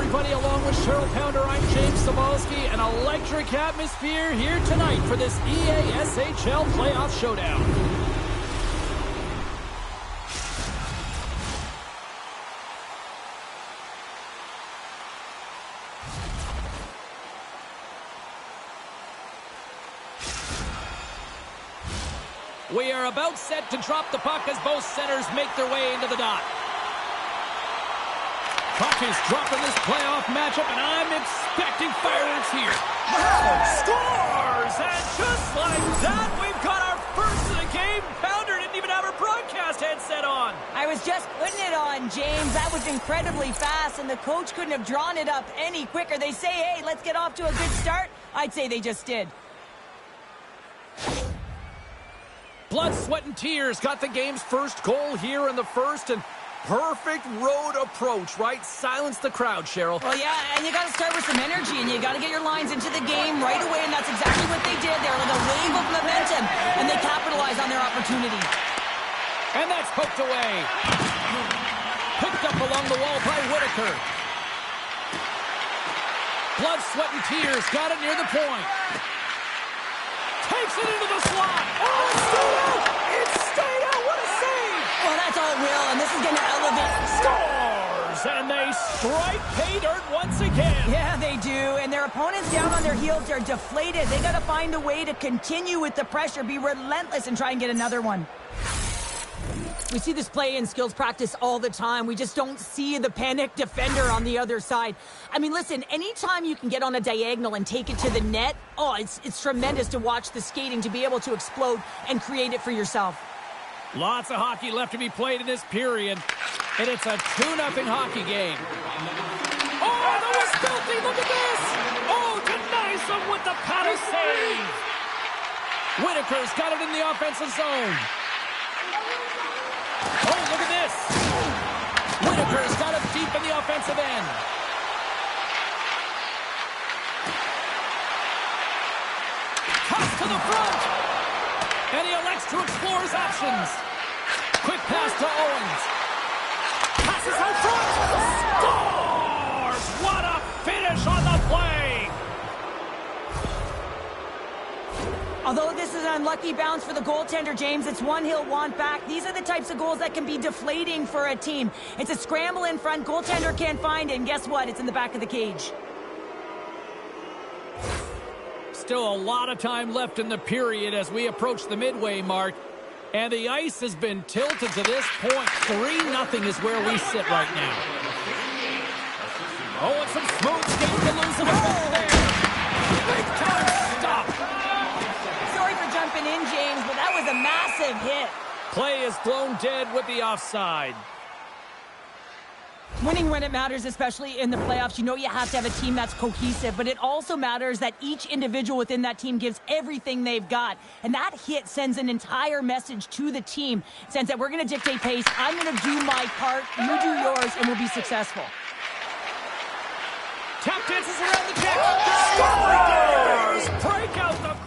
everybody, along with Cheryl Pounder, I'm James Sabalski. An electric atmosphere here tonight for this EASHL Playoff Showdown. We are about set to drop the puck as both centers make their way into the dot. Puck is dropping this playoff matchup, and I'm expecting fireworks here. Scores! And just like that, we've got our first of the game. Pounder didn't even have her broadcast headset on. I was just putting it on, James. That was incredibly fast, and the coach couldn't have drawn it up any quicker. They say, hey, let's get off to a good start. I'd say they just did. Blood, sweat, and tears got the game's first goal here in the first, and perfect road approach, right? Silence the crowd, Cheryl. Well, yeah, and you got to start with some energy, and you got to get your lines into the game right away, and that's exactly what they did. They were like a wave of momentum, and they capitalized on their opportunity. And that's poked away. Picked up along the wall by Whitaker. Blood, sweat, and tears got it near the point. Takes it into the slot. Oh, it's stayed out! It's stayed out! What a save! Well, that's all will, and this is going to elevate. Scores! And they strike pay dirt once again. Yeah, they do, and their opponents down on their heels are deflated. They got to find a way to continue with the pressure, be relentless, and try and get another one. We see this play in skills practice all the time. We just don't see the panic defender on the other side. I mean, listen, anytime you can get on a diagonal and take it to the net, oh, it's tremendous to watch the skating, to be able to explode and create it for yourself. Lots of hockey left to be played in this period, and it's a 2-0 hockey game. Oh, that was filthy! Look at this! Oh, denies them with the paddle save! Whitaker's got it in the offensive zone. Oh, look at this! Whitaker's got it deep in the offensive end. Toss to the front! And he elects to explore his options. Quick pass to Owens. Passes out front! Scores! What a finish on the play! Although this is an unlucky bounce for the goaltender, James, it's one he'll want back. These are the types of goals that can be deflating for a team. It's a scramble in front, goaltender can't find it, and guess what? It's in the back of the cage. Still a lot of time left in the period as we approach the midway mark. And the ice has been tilted to this point. 3-0 is where we sit right now. Oh, and some smooth skating to lose the ball there. Big time stop. Sorry for jumping in, James, but that was a massive hit. Play is blown dead with the offside. Winning when it matters, especially in the playoffs, you know you have to have a team that's cohesive, but it also matters that each individual within that team gives everything they've got. And that hit sends an entire message to the team, sense that we're going to dictate pace, I'm going to do my part, you do yours, and we'll be successful. Tap dances around the deck. Scores! Break out the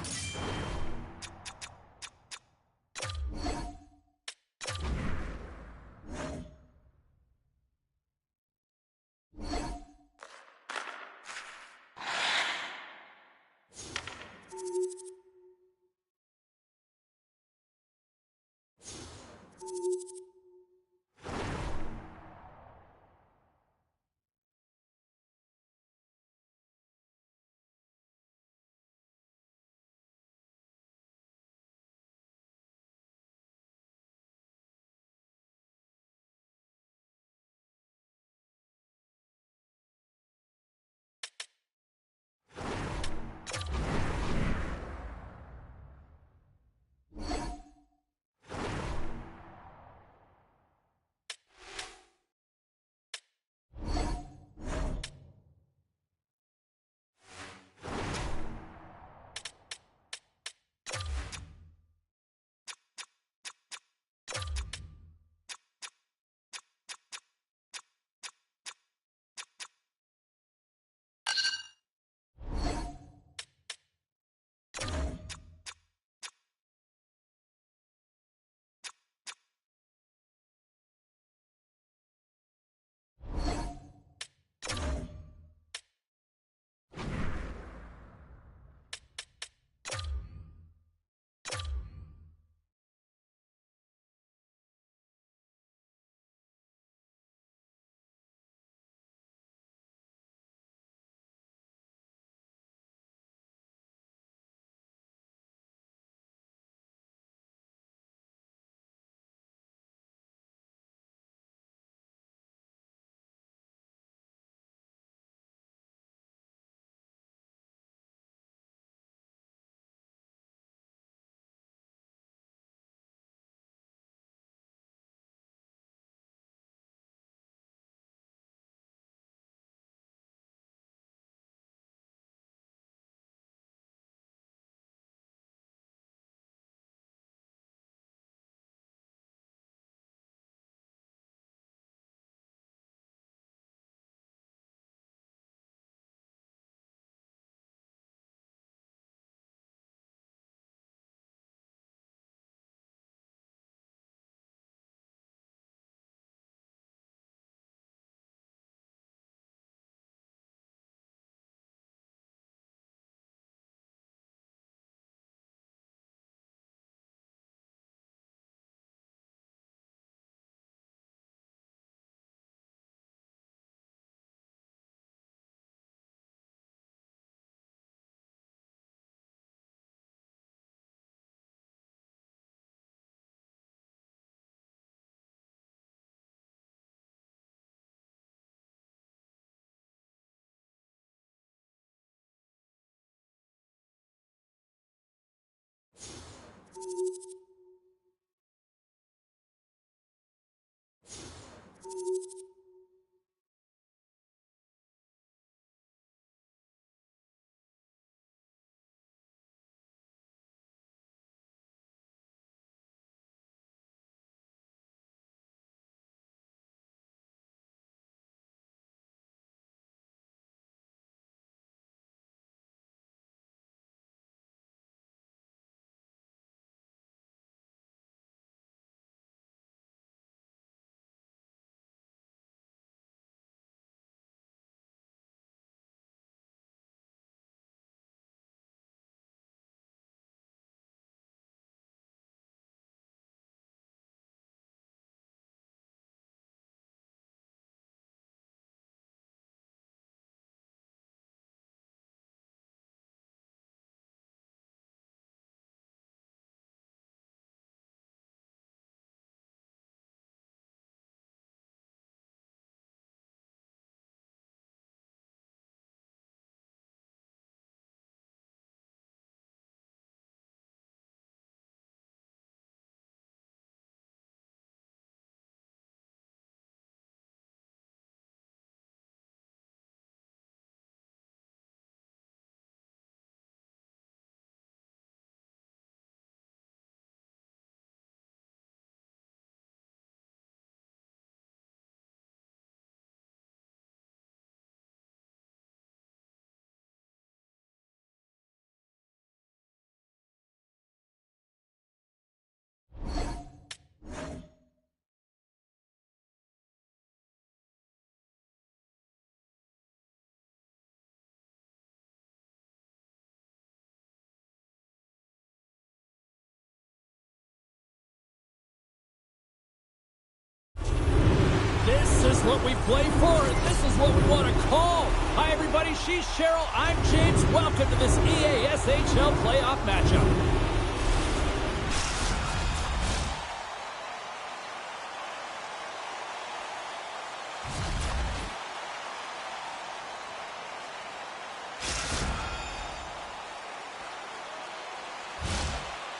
This is what we play for, and this is what we want to call. Hi, everybody. She's Cheryl. I'm James. Welcome to this EASHL playoff matchup.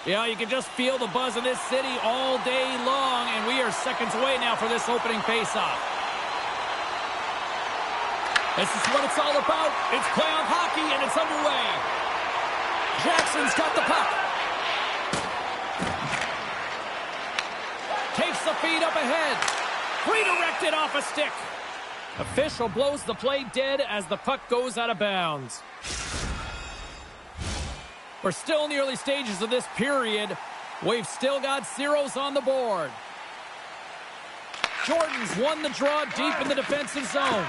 Yeah, you can just feel the buzz in this city all day long, and we are seconds away now for this opening face-off. This is what it's all about. It's playoff hockey, and it's underway. Jackson's got the puck. Takes the feed up ahead. Redirected off a stick. Official blows the play dead as the puck goes out of bounds. We're still in the early stages of this period. We've still got zeros on the board. Jordan's won the draw deep in the defensive zone.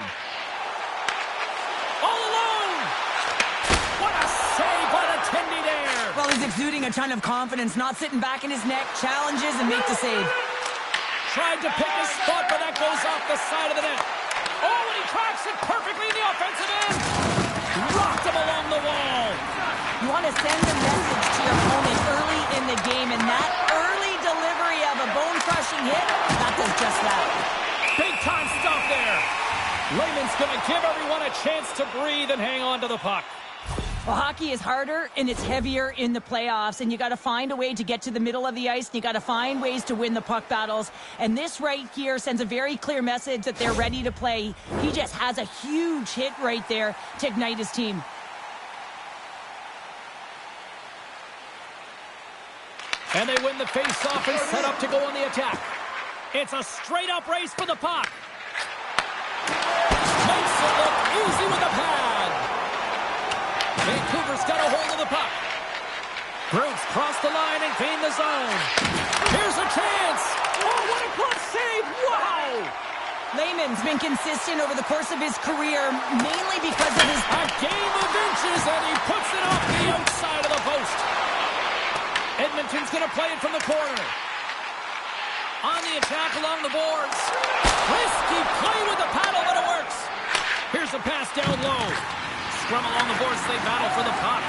All alone! What a save by the Tendy there! Well, he's exuding a ton of confidence, not sitting back in his neck, challenges and make the save. Tried to pick a spot, but that goes off the side of the net. Oh, and he tracks it perfectly in the offensive end! Rocked him along the wall! You want to send a message to your opponent early in the game, and that early delivery of a bone-crushing hit, that does just that. Big-time stuff there. Lehman's going to give everyone a chance to breathe and hang on to the puck. Well, hockey is harder, and it's heavier in the playoffs, and you got to find a way to get to the middle of the ice, and you got to find ways to win the puck battles. And this right here sends a very clear message that they're ready to play. He just has a huge hit right there to ignite his team. And they win the face-off and set up to go on the attack. It's a straight-up race for the puck. Makes it look easy with a pad. Vancouver's got a hold of the puck. Groot's crossed the line and gained the zone. Here's a chance. Oh, what a glove save. Wow. Lehman's been consistent over the course of his career, mainly because of his... A game of inches, and he puts it off the outside of the post. Edmonton's going to play it from the corner. On the attack along the boards. Risky play with the paddle, but it works. Here's a pass down low. Scrum along the boards, they battle for the puck.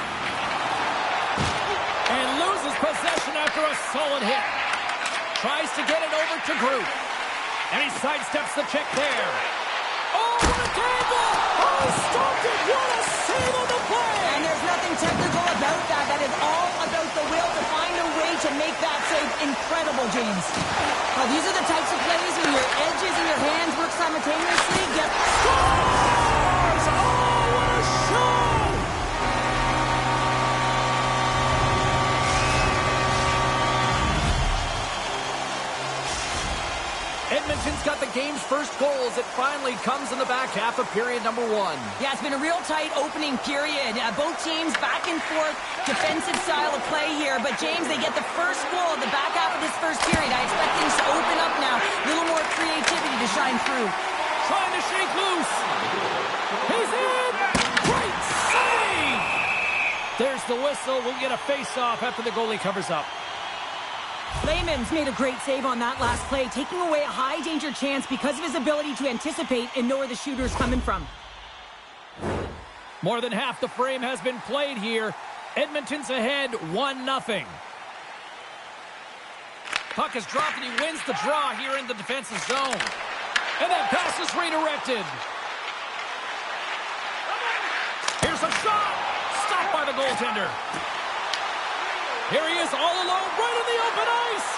And loses possession after a solid hit. Tries to get it over to Groot. And he sidesteps the check there. Oh, what a dangle! Oh, stopped it! What a save on the play! And there's nothing technical about that. That is all about the will to find a way to make that save incredible, James. Well, these are the types of plays when your edges and your hands work simultaneously. Scores! Oh, what a show! Edmonton's got the game's first goals. It finally comes in the back half of period number 1. Yeah, it's been a real tight opening period. Both teams back and forth, defensive style of play here. But, James, they get the first goal in the back half of this first period. I expect things to open up now. A little more creativity to shine through. Trying to shake loose. He's in. Great save. There's the whistle. We'll get a face-off after the goalie covers up. Lehman's made a great save on that last play, taking away a high-danger chance because of his ability to anticipate and know where the shooter's coming from. More than half the frame has been played here. Edmonton's ahead 1-0. Puck is dropped and he wins the draw here in the defensive zone. And that pass is redirected. Here's a shot. Stopped by the goaltender. Here he is all alone right in the open ice.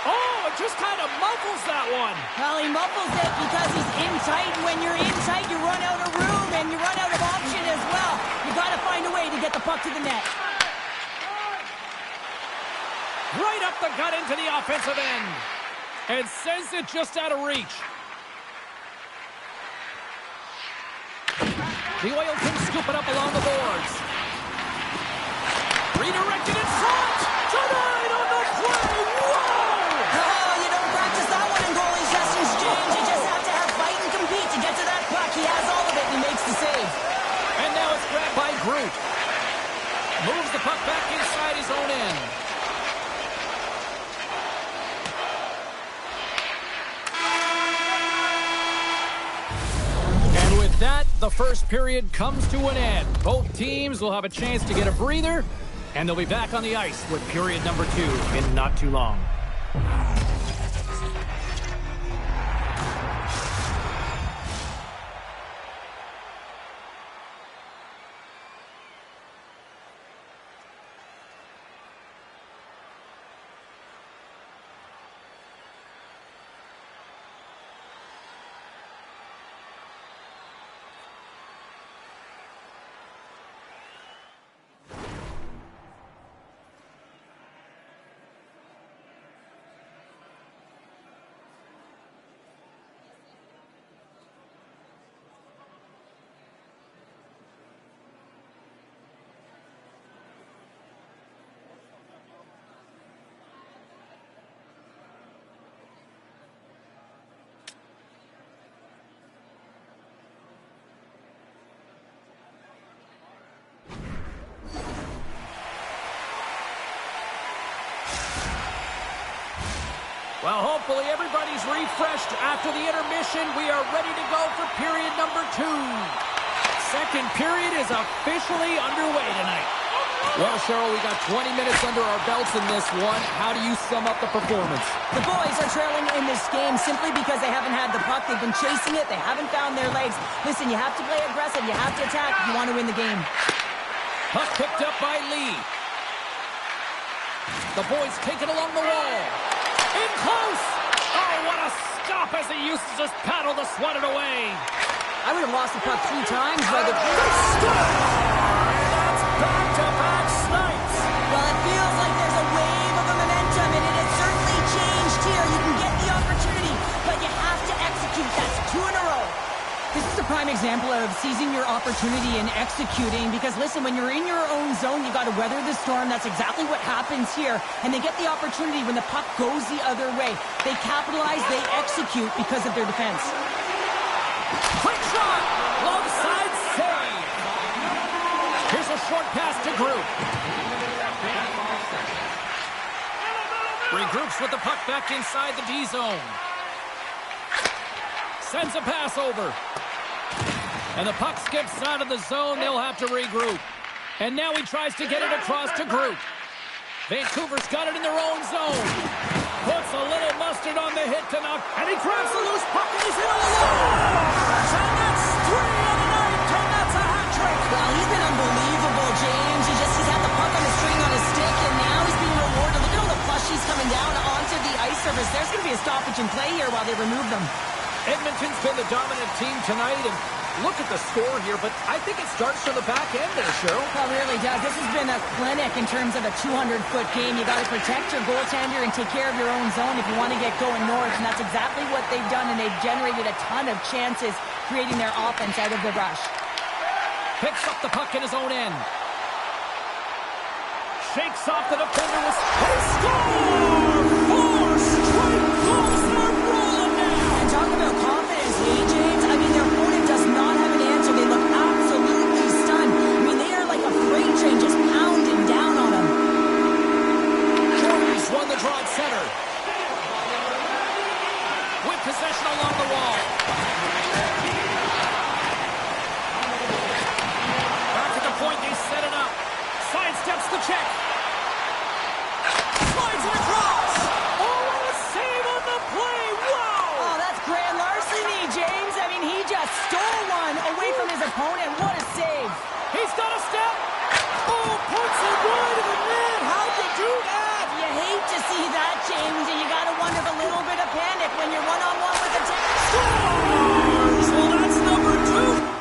Oh, it just kind of muffles that one. Well, he muffles it because he's in tight. And when you're in tight, you run out of room and you run out of option as well. You got to find a way to get the puck to the net. Right up the gut into the offensive end. And sends it just out of reach. The Oil Kings scoop it up along the boards. Redirected in front. Denied on the play. Whoa! Oh, you don't practice that one in goalie sessions, James. You just have to have fight and compete to get to that puck. He has all of it and he makes the save. And now it's grabbed by Groot. Moves the puck back inside his own end. And with that, the first period comes to an end. Both teams will have a chance to get a breather, and they'll be back on the ice with period number 2 in not too long. Well, hopefully everybody's refreshed after the intermission. We are ready to go for period number 2. Second period is officially underway tonight. Well, Cheryl, we got 20 minutes under our belts in this one. How do you sum up the performance? The boys are trailing in this game simply because they haven't had the puck. They've been chasing it. They haven't found their legs. Listen, you have to play aggressive. You have to attack if you want to win the game. Puck picked up by Lee. The boys take it along the wall. In close! Oh, what a stop as he uses his paddle to swat it away. I would have lost the puck 3 times, but the That's back-to-back snipes. Well, it feels like there's a wave of momentum, and it has certainly changed here. You can get the opportunity, but you have to execute. That's 2 in a row. This is a prime example of seizing your opportunity and executing because, listen, when you're in your own zone, you got to weather the storm. That's exactly what happens here. And they get the opportunity when the puck goes the other way. They capitalize, they execute because of their defense. Quick shot! Low side save! Here's a short pass to Groot. Regroups with the puck back inside the D zone. Sends a pass over. And the puck skips out of the zone. They'll have to regroup. And now he tries to get it across to Groot. Vancouver's got it in their own zone. Puts a little mustard on the hit to knock. And he grabs the loose puck and he's in alone. And that's 3 in a night. And that's a hat trick. Well, he's been unbelievable, James. He's had the puck on the string on his stick, and now he's being rewarded a nervous. There's going to be a stoppage in play here while they remove them. Edmonton's been the dominant team tonight, and look at the score here, but I think it starts from the back end there, Cheryl. Well, it really does. This has been a clinic in terms of a 200-foot game. You got to protect your goaltender and take care of your own zone if you want to get going north, and that's exactly what they've done, and they've generated a ton of chances creating their offense out of the rush. Picks up the puck in his own end. Shakes off the defender with... They score! 4 straight goals, they're rolling now! And talk about confidence, hey, James? I mean, their opponent does not have an answer. They look absolutely stunned. I mean, they are like a freight train just pounding down on them. Corey's won the draw at center. With possession along the wall. Back at the point, they set it up. Sidesteps the check. Slides it across. Oh, what a save on the play. Wow. Oh, that's grand larceny, James. I mean, he just stole one away from his opponent. What a save. He's got a step. Oh, puts it wide of the net. How'd you do that? You hate to see that, James, and you got to wonder if a little bit of panic when you're one-on-one with the Scores! Well, that's number 2.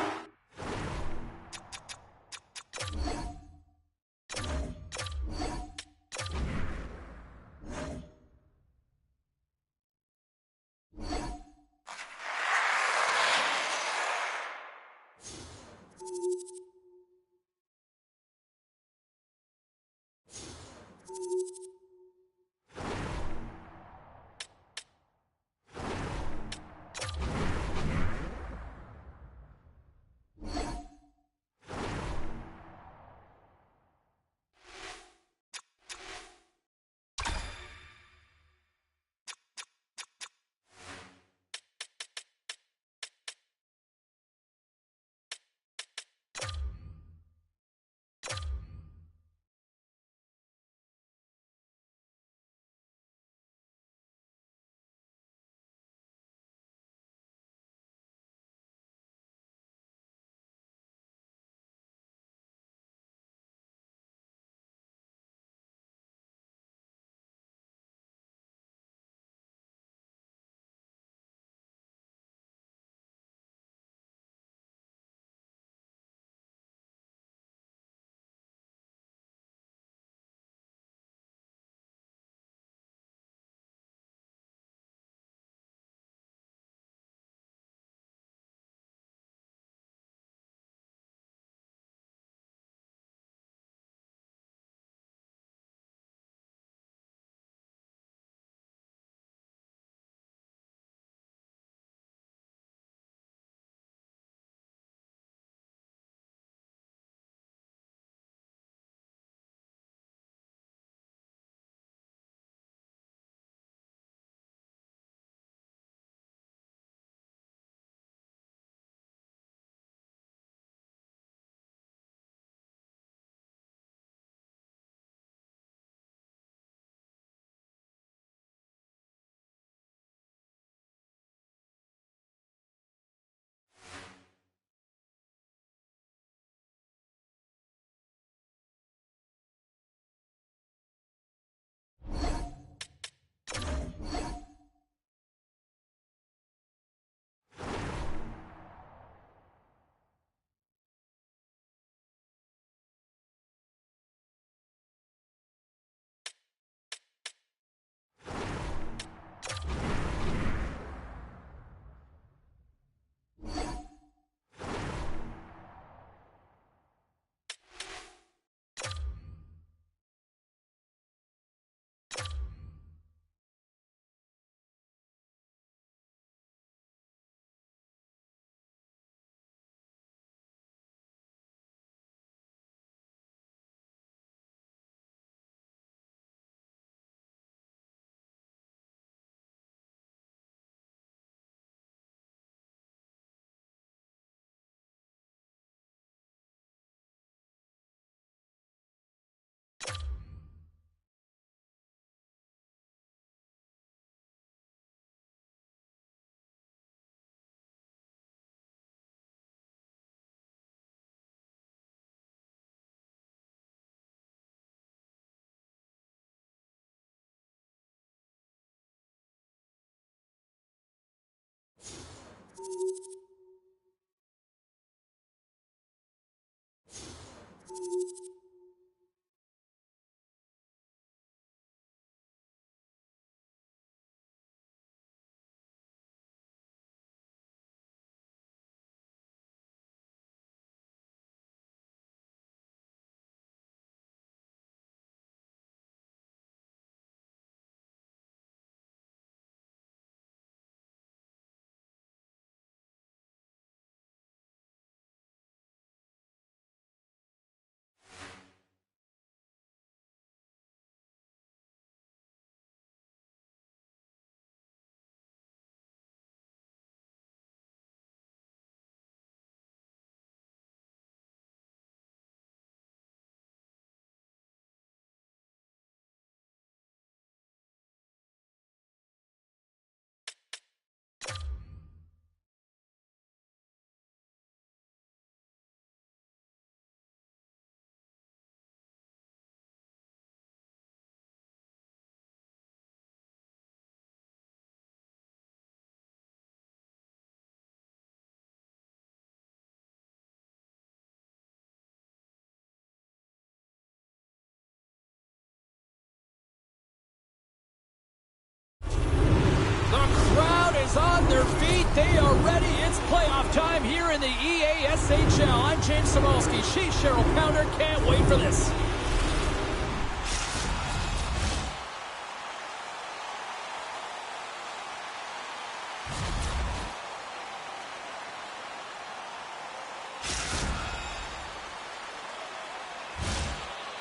On their feet, they are ready. It's playoff time here in the EASHL. I'm James Samolsky. She's Cheryl Pounder. Can't wait for this.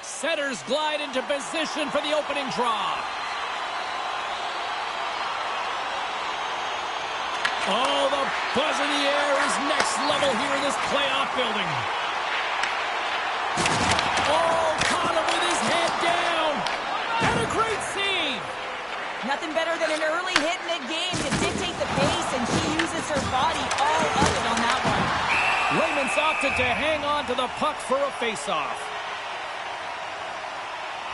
Setters glide into position for the opening draw. Oh, the buzz in the air is next level here in this playoff building. Oh, caught him with his head down. And a great save. Nothing better than an early hit in the game to dictate the pace, and she uses her body all of it on that one. Raymond's opted to hang on to the puck for a face-off.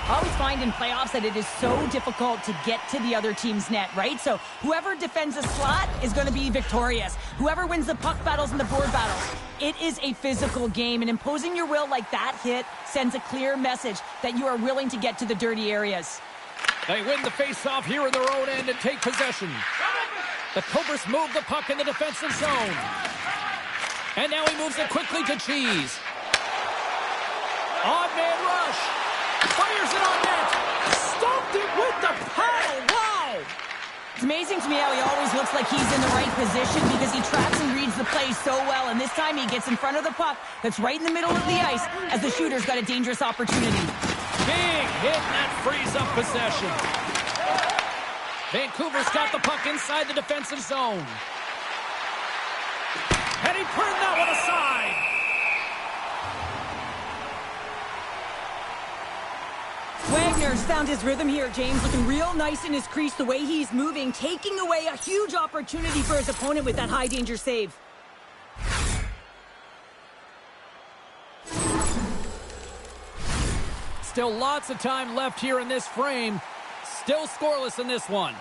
I always find in playoffs that it is so difficult to get to the other team's net, right? So whoever defends a slot is going to be victorious. Whoever wins the puck battles and the board battles. It is a physical game, and imposing your will like that hit sends a clear message that you are willing to get to the dirty areas. They win the face-off here in their own end and take possession. The Cobras move the puck in the defensive zone. And now he moves it quickly to Cheese. Odd man rush. Fires it on net. Stopped it with the paddle. Wow. It's amazing to me how he always looks like he's in the right position because he tracks and reads the play so well. And this time he gets in front of the puck that's right in the middle of the ice as the shooter's got a dangerous opportunity. Big hit, and that frees up possession. Vancouver's got the puck inside the defensive zone. And he turned that one aside. Wagner's found his rhythm here, James. Looking real nice in his crease, the way he's moving, taking away a huge opportunity for his opponent with that high-danger save. Still lots of time left here in this frame. Still scoreless in this one.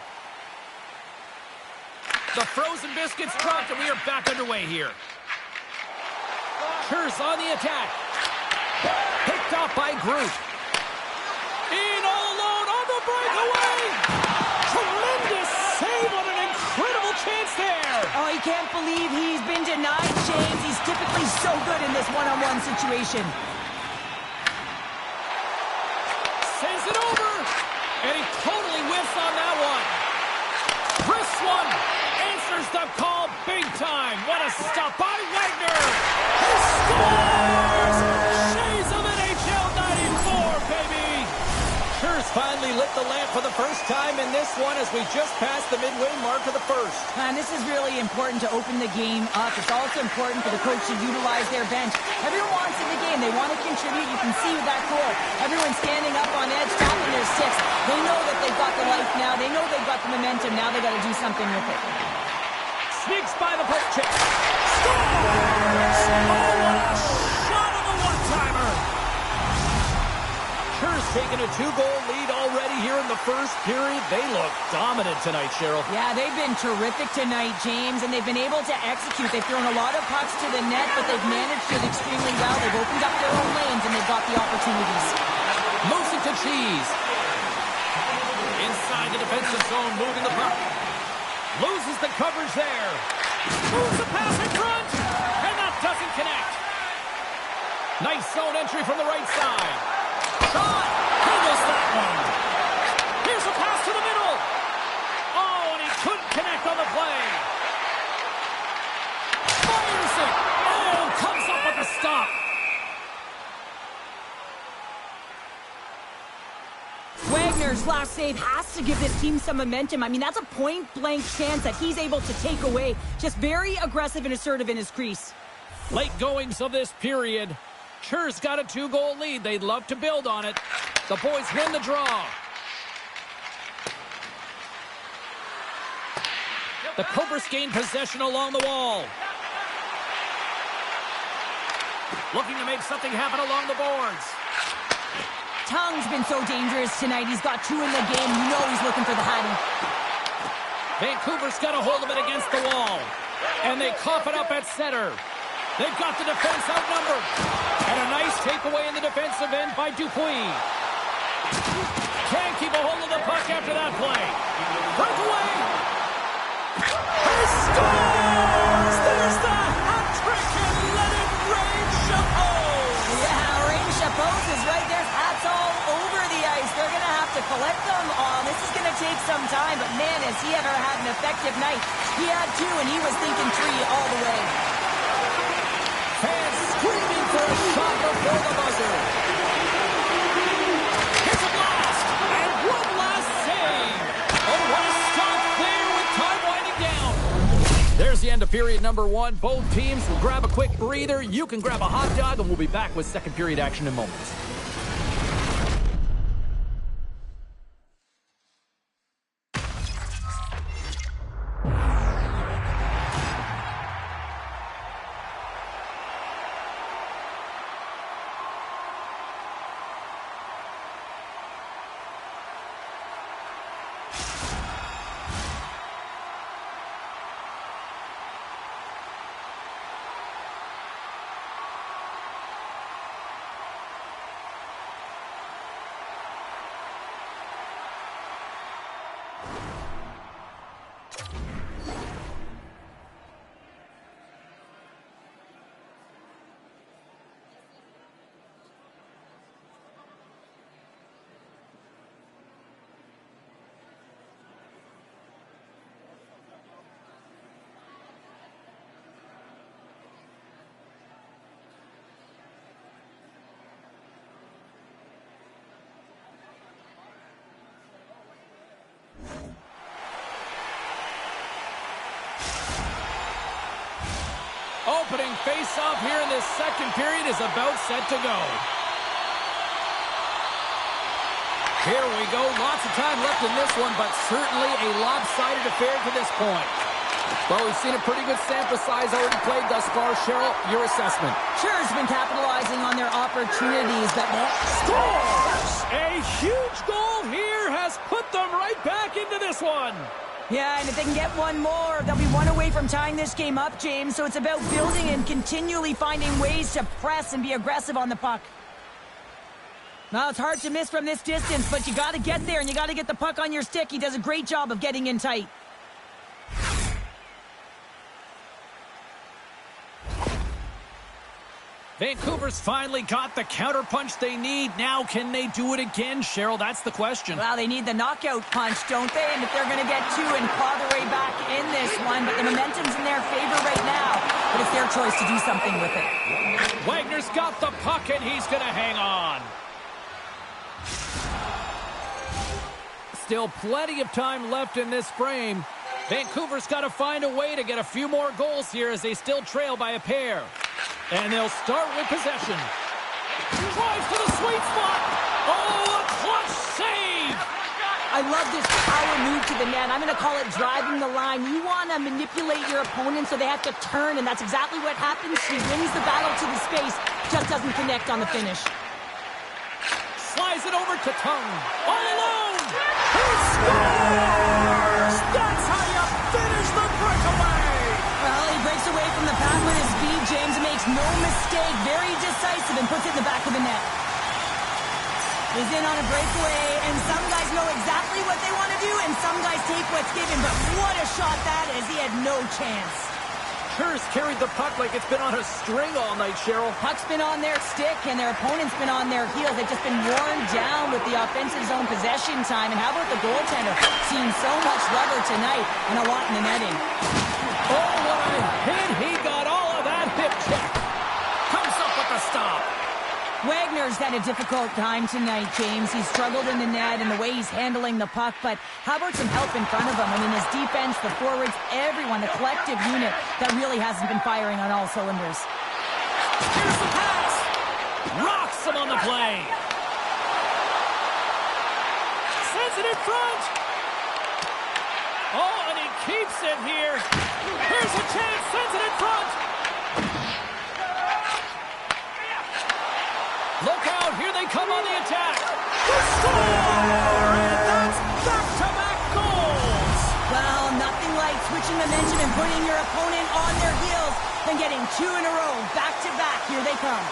The frozen biscuits dropped, and we are back underway here. Chers on the attack. Picked off by Groot. In all alone on the breakaway. Tremendous save on an incredible chance there. Oh, he can't believe he's been denied, James. He's typically so good in this one-on-one situation. Sends it over. And he totally whiffs on that one. Chris one answers the call big time. What a stop by Wagner. He scores! Shades of NHL 94, baby. Chers finally lit the lamp for the first time in this one as we just passed the midway mark of the first. And this is really important to open the game up. It's also important for the coach to utilize their bench. Everyone wants in the game. They want to contribute. You can see with that goal. Everyone's standing up on edge, tapping their sticks. They know that they've got the life now. They know they've got the momentum. Now they've got to do something with it. Sneaks by the poke check. Scores! Oh, what a shot of a one-timer! Chers taken a 2-goal lead already here in the first period. They look dominant tonight, Cheryl. Yeah, they've been terrific tonight, James, and they've been able to execute. They've thrown a lot of pucks to the net, but they've managed it extremely well. They've opened up their own lanes, and they've got the opportunities. Moves it to Cheese. Inside the defensive zone, moving the puck. Loses the coverage there. Moves the pass in front, and that doesn't connect. Nice zone entry from the right side. Shot! He missed that one. Here's a pass to the middle. Oh, and he couldn't connect on the play. Fires it. Oh, comes up with a stop. Wagner's last save has to give this team some momentum. I mean, that's a point-blank chance that he's able to take away. Just very aggressive and assertive in his crease. Late goings of this period. Cher's got a 2-goal lead. They'd love to build on it. The boys win the draw. The Cobras gain possession along the wall. Looking to make something happen along the boards. Tung's been so dangerous tonight. He's got 2 in the game. You know he's looking for the hattie. Vancouver's got a hold of it against the wall. And they cough it up at center. They've got the defense outnumbered. And a nice takeaway in the defensive end by Dupuis. Can't keep a hold of the puck after that play. Breakaway. He scores! There's the hat trick and let it rain, Chapeau! Yeah, Rain Chapeau's is right there. Hats all over the ice. They're going to have to collect them all. This is going to take some time, but man, has he ever had an effective night. He had 2, and he was thinking 3 all the way. Fans screaming for a shot before the buzzer. Here's a blast, and one last save. Oh, what a stop there with time winding down. There's the end of period number 1. Both teams will grab a quick breather. You can grab a hot dog, and we'll be back with second period action in moments. Opening face-off here in this second period is about set to go. Here we go. Lots of time left in this one, but certainly a lopsided affair to this point. Well, we've seen a pretty good sample size already played thus far. Cheryl, your assessment. Sure's been capitalizing on their opportunities, but Scores! A huge goal here has put them right back into this one. yeah, and if they can get one more, they'll be one away from tying this game up, James. So it's about building and continually finding ways to press and be aggressive on the puck. Now, it's hard to miss from this distance, but you got to get there and you got to get the puck on your stick. He does a great job of getting in tight. Vancouver's finally got the counterpunch they need. Now, can they do it again, Cheryl? That's the question. Well, they need the knockout punch, don't they? And if they're going to get 2 and claw their way back in this one, but the momentum's in their favor right now. But it's their choice to do something with it. Wagner's got the puck, and he's going to hang on. Still plenty of time left in this frame. Vancouver's got to find a way to get a few more goals here as they still trail by a pair. And they'll start with possession. Drives to the sweet spot. Oh, a clutch save. I love this power move to the net. I'm going to call it driving the line. You want to manipulate your opponent so they have to turn, and that's exactly what happens. He wins the battle to the space, just doesn't connect on the finish. flies it over to Tongue. All alone. He scores! That's how you finish the breakaway. Well, he breaks away from the pack with his speed, James, makes no mistake. Very decisive and puts it in the back of the net. He's in on a breakaway, and some guys know exactly what they want to do, and some guys take what's given. But what a shot that is. He had no chance. Kerr's carried the puck like it's been on a string all night, Cheryl. Puck's been on their stick, and their opponent's been on their heels. They've just been worn down with the offensive zone possession time. And how about the goaltender? Seeing so much rubber tonight and a lot in the netting. Oh, what a hit. He got all of that hip check. Comes up with the stop. Wagner's had a difficult time tonight, James. He's struggled in the net and the way he's handling the puck, but how about some help in front of him? I mean, his defense, the forwards, everyone, the collective unit that really hasn't been firing on all cylinders. Here's the pass. Rocks him on the play. Sends it in front. Oh, and he keeps it here. Here's a chance. Sends it in front. Look out, here they come on the attack. The score! And that's back-to-back goals! Well, nothing like switching momentum and putting your opponent on their heels than getting two in a row, back-to-back. Here they come.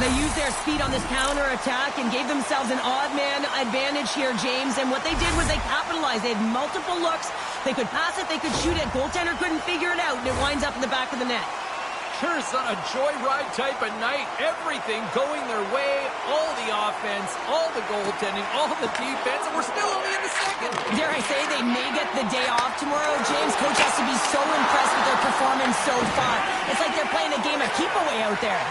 They used their speed on this counter-attack and gave themselves an odd-man advantage here, James. And what they did was they capitalized. They had multiple looks. They could pass it, they could shoot it. Goaltender couldn't figure it out, and it winds up in the back of the net. Kerr's on a joyride type of night. Everything going their way. All the offense, all the goaltending, all the defense, and we're still only in the second. Dare I say they may get the day off tomorrow, James. Coach has to be so impressed with their performance so far. It's like they're playing a game of keep-away out there.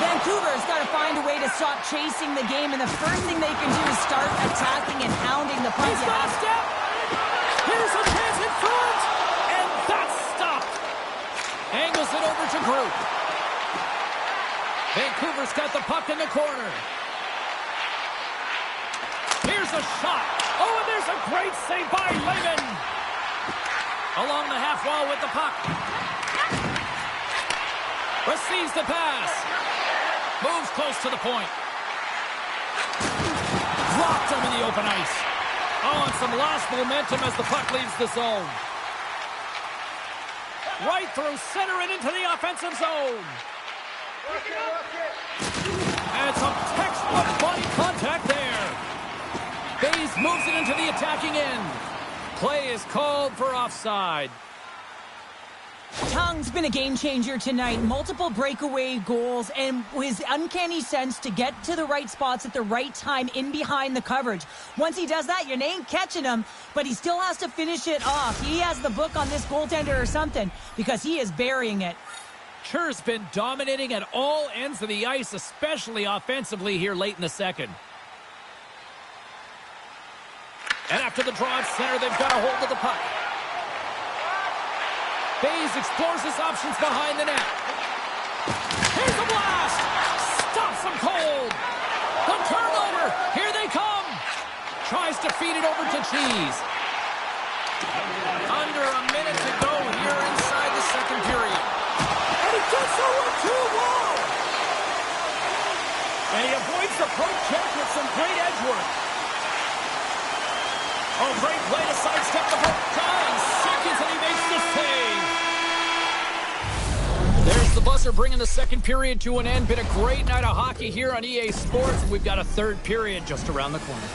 Vancouver's got to find a way to stop chasing the game, and the first thing they can do is start attacking and hounding the puck. He's got a step. Here's a chance in front, and that's stopped. Angles it over to Groot. Vancouver's got the puck in the corner. Here's a shot. Oh, and there's a great save by Lehman. Along the half wall with the puck. Receives the pass. Moves close to the point. Dropped him in the open ice. Oh, and some lost momentum as the puck leaves the zone. Right through center and into the offensive zone. And some textbook body contact there. Bays moves it into the attacking end. Play is called for offside. Tongue's been a game changer tonight. Multiple breakaway goals and his uncanny sense to get to the right spots at the right time in behind the coverage. Once he does that, you ain't catching him, but he still has to finish it off. He has the book on this goaltender or something because he is burying it. Kerr's been dominating at all ends of the ice, especially offensively here late in the second. And after the draw at center, they've got a hold of the puck. Bays explores his options behind the net. Here's a blast! Stops him cold! The turnover! Here they come! Tries to feed it over to Cheese. Under a minute to go here inside the second period. And he gets over 2-1! And he avoids the poke check with some great edge work. Oh, great play to sidestep the poke. 9 seconds and he makes the save. There's the buzzer bringing the second period to an end. Been a great night of hockey here on EA Sports. We've got a third period just around the corner.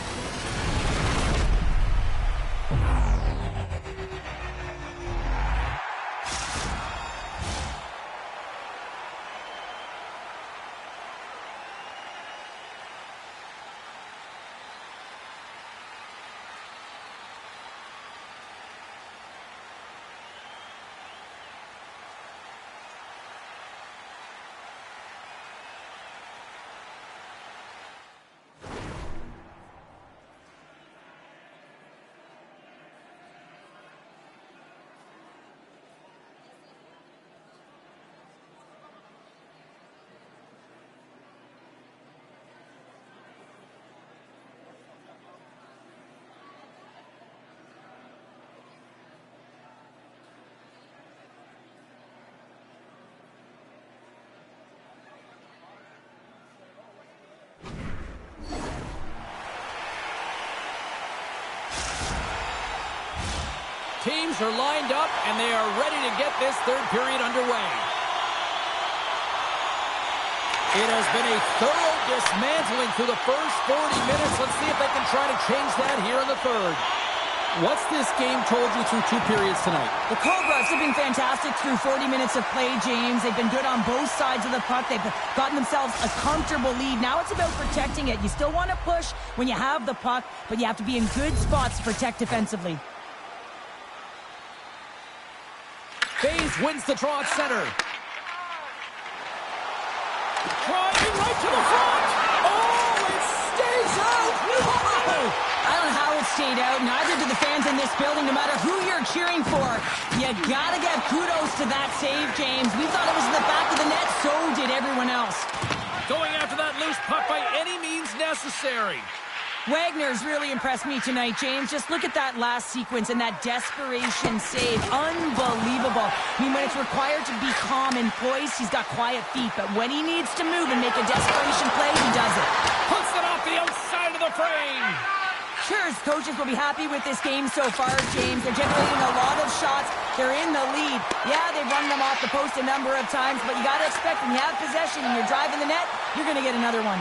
teams are lined up, and they are ready to get this third period underway. It has been a thorough dismantling through the first 40 minutes. Let's see if they can try to change that here in the third. What's this game told you through 2 periods tonight? The Cobras have been fantastic through 40 minutes of play, James. They've been good on both sides of the puck. They've gotten themselves a comfortable lead. Now it's about protecting it. You still want to push when you have the puck, but you have to be in good spots to protect defensively. Faze wins the draw at center. Driving right to the front. Oh, it stays out. No! I don't know how it stayed out. Neither do the fans in this building, no matter who you're cheering for. You gotta give kudos to that save, James. We thought it was in the back of the net, so did everyone else. Going after that loose puck by any means necessary. Wagner's really impressed me tonight, James. Just look at that last sequence and that desperation save. Unbelievable. I mean, when it's required to be calm and poised, he's got quiet feet. But when he needs to move and make a desperation play, he does it. Puts it off the outside of the frame. Sure, his coaches will be happy with this game so far, James. They're generating a lot of shots. They're in the lead. Yeah, they've run them off the post a number of times, but you got to expect when you have possession and you're driving the net, you're going to get another one.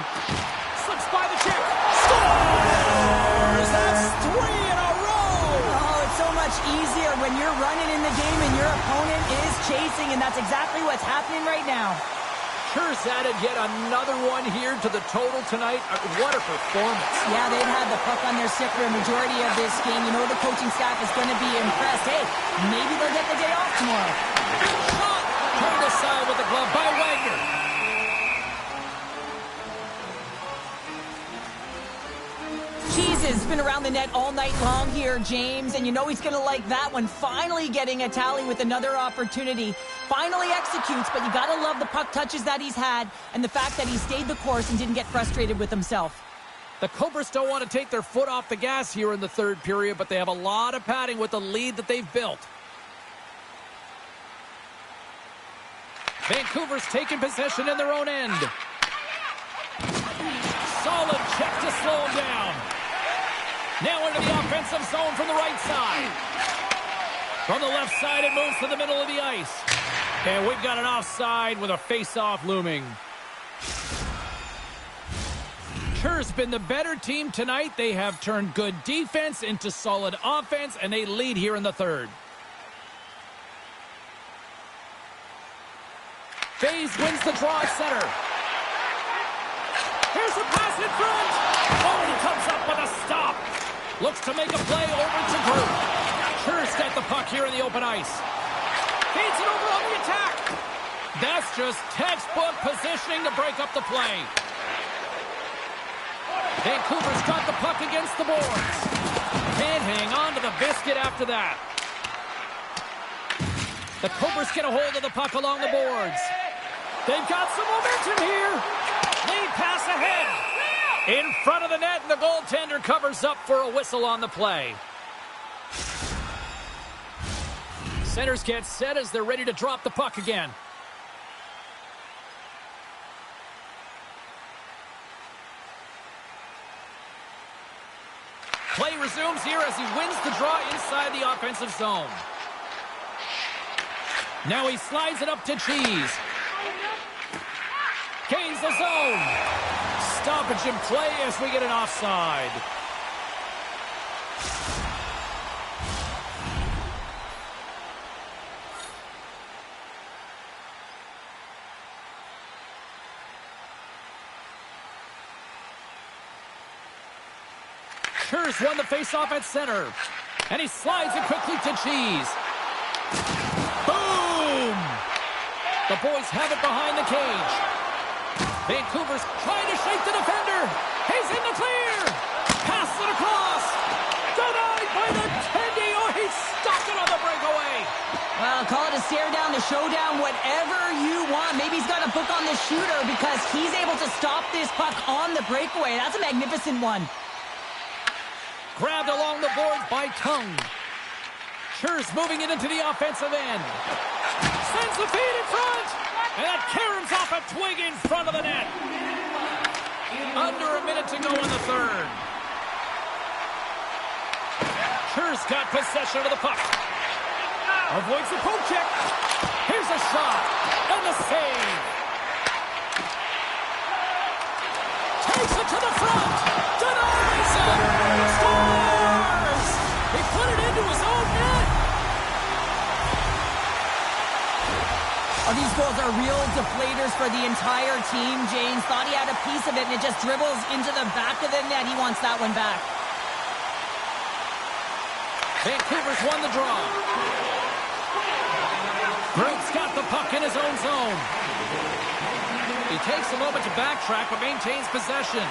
Slips by the check. Scores! That's 3 in a row! Oh, it's so much easier when you're running in the game and your opponent is chasing, and that's exactly what's happening right now. Kerr's added yet another one here to the total tonight. What a performance. Yeah, they've had the puck on their stick for a majority of this game. You know the coaching staff is going to be impressed. Hey, maybe they'll get the day off tomorrow. Shot! Turned aside with the glove by Wagner. Cheese has been around the net all night long here, James, and you know he's going to like that one. Finally getting a tally with another opportunity. Finally executes, but you got to love the puck touches that he's had and the fact that he stayed the course and didn't get frustrated with himself. The Cobras don't want to take their foot off the gas here in the third period, but they have a lot of padding with the lead that they've built. Vancouver's taking possession in their own end. Solid check to slow him down. Now into the offensive zone from the right side. From the left side, it moves to the middle of the ice. And we've got an offside with a face-off looming. Kerr's been the better team tonight. They have turned good defense into solid offense, and they lead here in the third. Faze wins the draw at center. Here's a pass in front. Oh, he comes up with a stop. Looks to make a play over to Groot. Kerr's got the puck here in the open ice. Feeds it over on the attack. That's just textbook positioning to break up the play. Vancouver's got the puck against the boards. Can't hang on to the biscuit after that. The Cobras get a hold of the puck along the boards. They've got some momentum here. Lead pass ahead. In front of the net, and the goaltender covers up for a whistle on the play. Centers get set as they're ready to drop the puck again. Play resumes here as he wins the draw inside the offensive zone. Now he slides it up to Cheese. Gains the zone. Stoppage in play as we get an offside. Kerr's won the faceoff at center. And he slides it quickly to Cheese. Boom! The boys have it behind the cage. Vancouver's trying to shake the defender. He's in the clear. Pass it across. Denied by the Tendy. Oh, he stopped it on the breakaway. Well, call it a stare down, the showdown, whatever you want. Maybe he's got a book on the shooter because he's able to stop this puck on the breakaway. That's a magnificent one. Grabbed along the boards by Tongue. Kerr's moving it into the offensive end. Sends the feed in front. And that caroms off a twig in front of the net. Under a minute to go in the third. Clippers got possession of the puck. Avoids the poke check. Here's a shot. And the save. Takes it to the front. Denies it. Scores! He put it into his own net. Oh, these goals are real deflators for the entire team. James thought he had a piece of it, and it just dribbles into the back of the net. He wants that one back. Vancouver's won the draw. Groot's got the puck in his own zone. He takes a moment to backtrack, but maintains possession.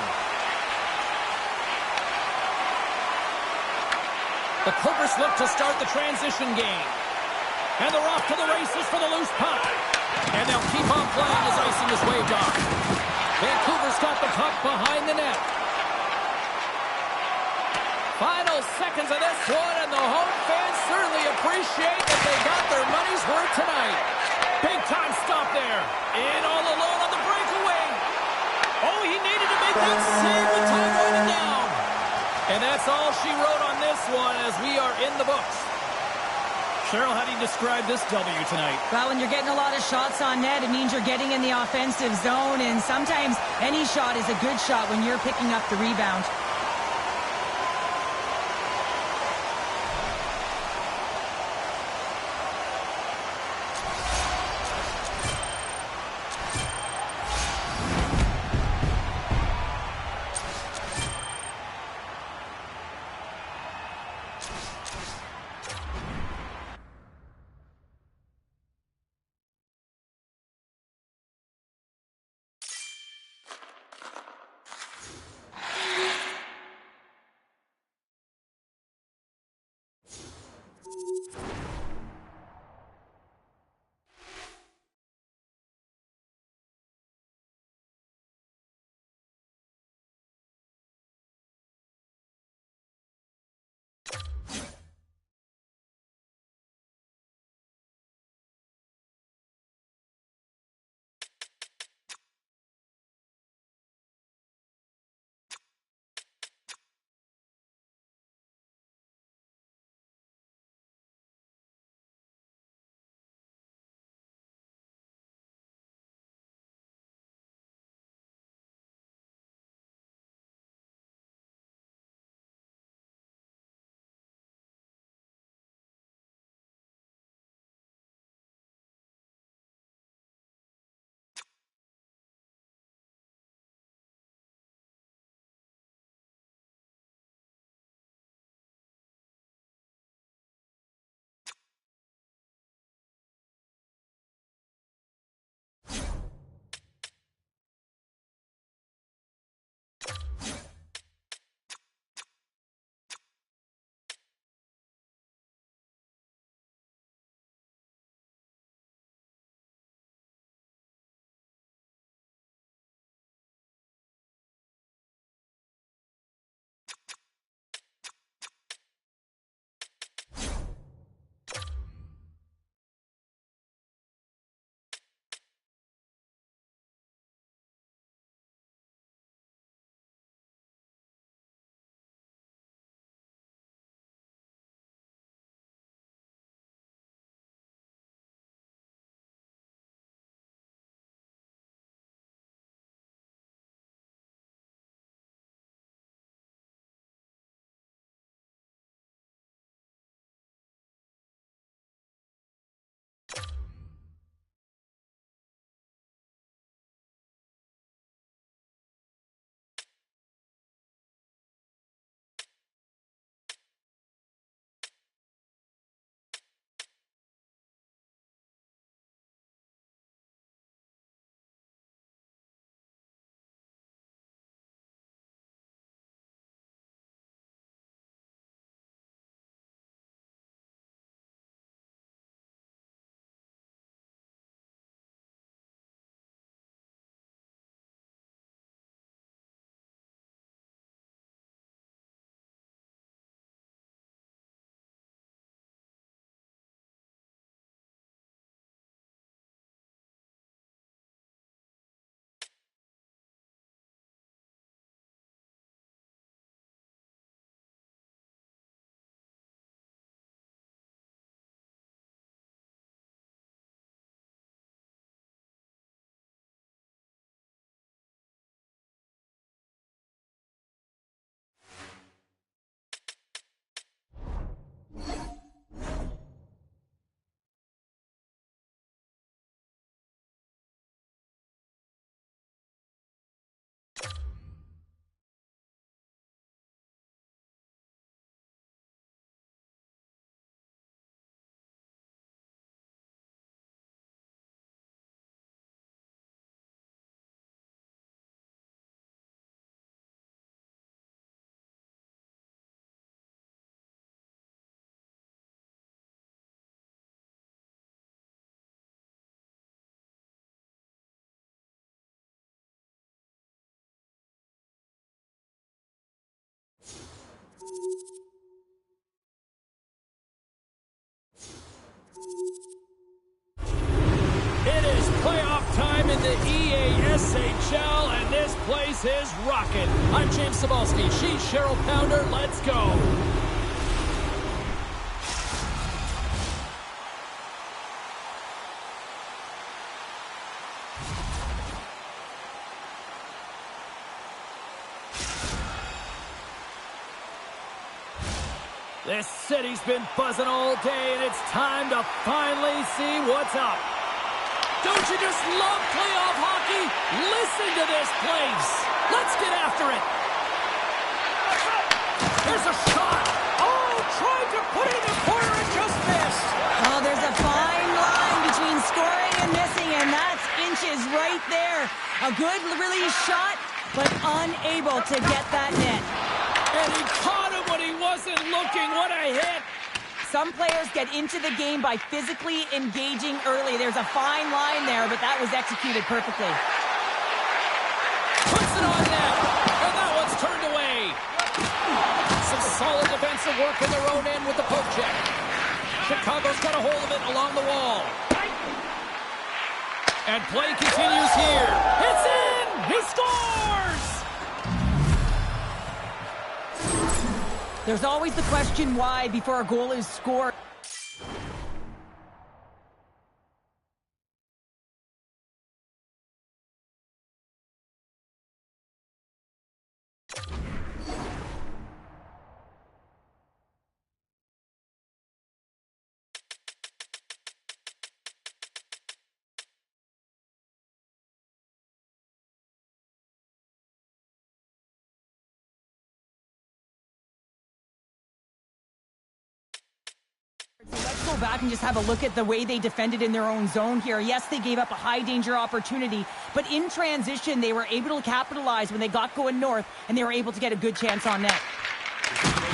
The Clippers look to start the transition game. And they're off to the races for the loose puck. And they'll keep on playing as icing is waved off. Vancouver's got the puck behind the net. Final seconds of this one, and the home fans certainly appreciate that they got their money's worth tonight. Big time stop there. In all alone on the breakaway. Oh, he needed to make that save with time running down. And that's all she wrote on this one as we are in the books. Cheryl, how do you describe this W tonight? Well, when you're getting a lot of shots on net, it means you're getting in the offensive zone, and sometimes any shot is a good shot when you're picking up the rebound. It is playoff time in the EASHL, and this place is rocking. I'm James Cebulski. She's Cheryl Pounder. Let's go. This city's been buzzing all day, and it's time to finally see what's up. Don't you just love playoff hockey? Listen to this place. Let's get after it. There's a shot. Oh, tried to put it in the corner and just missed. Oh, there's a fine line between scoring and missing, and that's inches right there. A good release shot, but unable to get that net. And he caught him when he wasn't looking. What a hit. Some players get into the game by physically engaging early. There's a fine line there, but that was executed perfectly. Puts it on net, and that one's turned away. Some solid defensive work in their own end with the poke check. Chicago's got a hold of it along the wall. And play continues here. It's in! He scores! There's always the question why before a goal is scored. Let's go back and just have a look at the way they defended in their own zone here. Yes, they gave up a high-danger opportunity, but in transition, they were able to capitalize when they got going north, and they were able to get a good chance on net.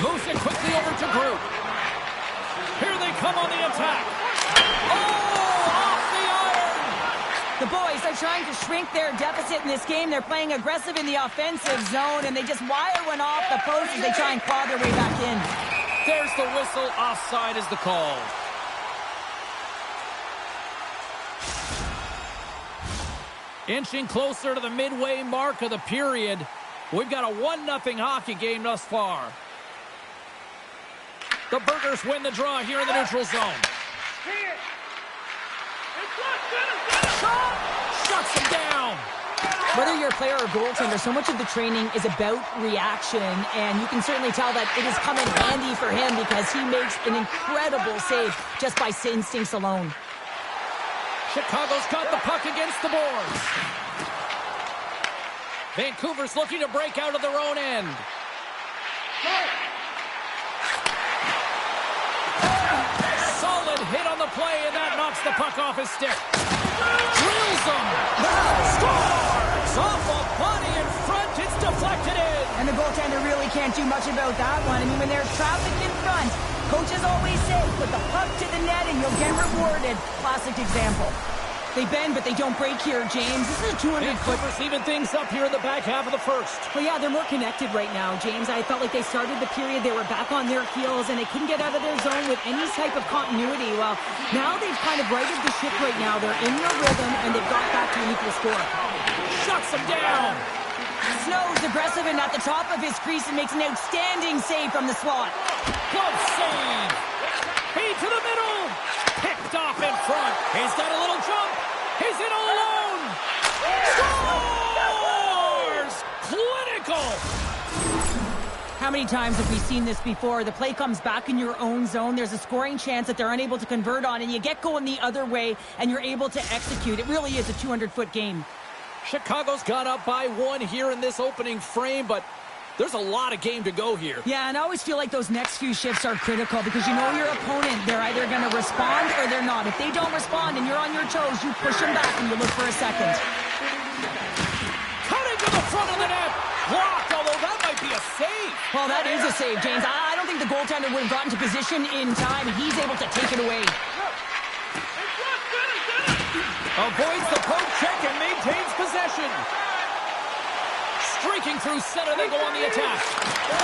Moves it quickly over to Groot. Here they come on the attack. Oh, off the iron! The boys are trying to shrink their deficit in this game. They're playing aggressive in the offensive zone, and they just wire one off the post as they try and claw their way back in. There's the whistle. Offside is the call. Inching closer to the midway mark of the period. We've got a 1-0 hockey game thus far. The Burgers win the draw here in the neutral zone. Shot! Shuts them down. Whether you're a player or goaltender, so much of the training is about reaction, and you can certainly tell that it has come in handy for him because he makes an incredible save just by instincts alone. Chicago's got the puck against the boards. Vancouver's looking to break out of their own end. Solid hit on the play, and that knocks the puck off his stick. Drills him. Scores! Off a body in front, it's deflected in. And the goaltender really can't do much about that one. I mean, when there's traffic in front, coaches always say, put the puck to the net and you'll get rewarded. Classic example. They bend, but they don't break here, James. This is a 200-foot... Vancouver's even things up here in the back half of the first. Well, yeah, they're more connected right now, James. I felt like they started the period, they were back on their heels, and they couldn't get out of their zone with any type of continuity. Well, now they've kind of righted the ship right now. They're in their rhythm, and they've got back to an equal score. Shuts them down. Snow's aggressive and at the top of his crease and makes an outstanding save from the Sloth. Close save. Feed to the middle. Picked off in front. He's got a little jump. He's in all alone. Scores! Clinical. How many times have we seen this before? The play comes back in your own zone. There's a scoring chance that they're unable to convert on, and you get going the other way, and you're able to execute. It really is a 200-foot game. Chicago's got up by 1 here in this opening frame, but there's a lot of game to go here. Yeah, and I always feel like those next few shifts are critical because you know your opponent. They're either going to respond or they're not. If they don't respond and you're on your toes, you push them back and you look for a second. Cutting to the front of the net. Blocked, although that might be a save. Well, that is a save, James. I don't think the goaltender would have gotten to position in time, and he's able to take it away. Avoids the poke check and maintains possession. Streaking through center, they go on the attack.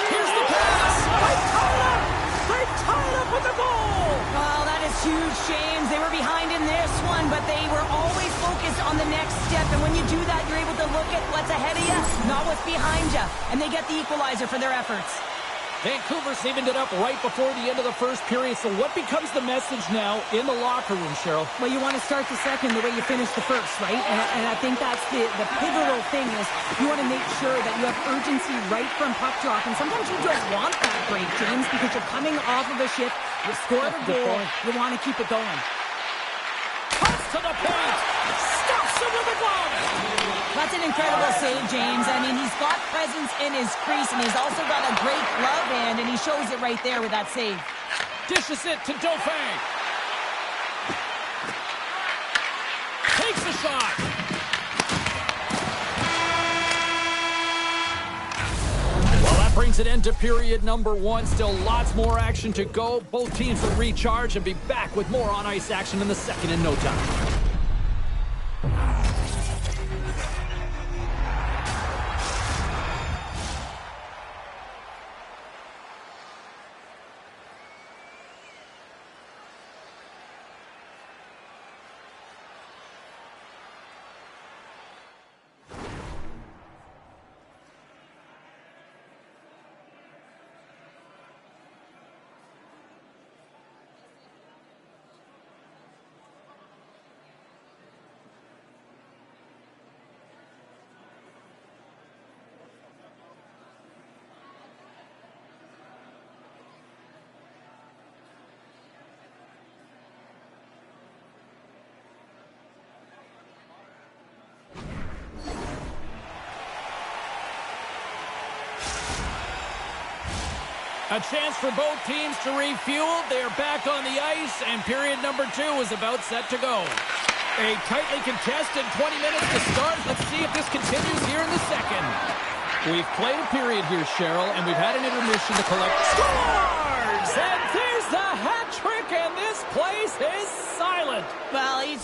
Here's the pass. They tie it up. They tie it up with the goal. Oh, that is huge, James. They were behind in this one, but they were always focused on the next step. And when you do that, you're able to look at what's ahead of you, not what's behind you. And they get the equalizer for their efforts. Vancouver's evened it up right before the end of the first period. So what becomes the message now in the locker room, Cheryl? Well, you want to start the second the way you finished the first, right? And I think that's the pivotal thing is you want to make sure that you have urgency right from puck drop. And sometimes you don't want that break, James, because you're coming off of a shift. You scored a goal. You want to keep it going. Cuts to the paint. Stuffs him with the glove. That's an incredible save, James. I mean, he's got presence in his crease, and he's also got a great glove hand, and he shows it right there with that save. Dishes it to Dauphin. Takes a shot. Well, that brings an end to period number one. Still lots more action to go. Both teams will recharge and be back with more on-ice action in the second in no time. A chance for both teams to refuel. They are back on the ice, and period number two is about set to go. A tightly contested 20 minutes to start. Let's see if this continues here in the second. We've played a period here, Cheryl, and we've had an intermission to collect scores! And there's the hat trick, and this place is silent. Well, he's...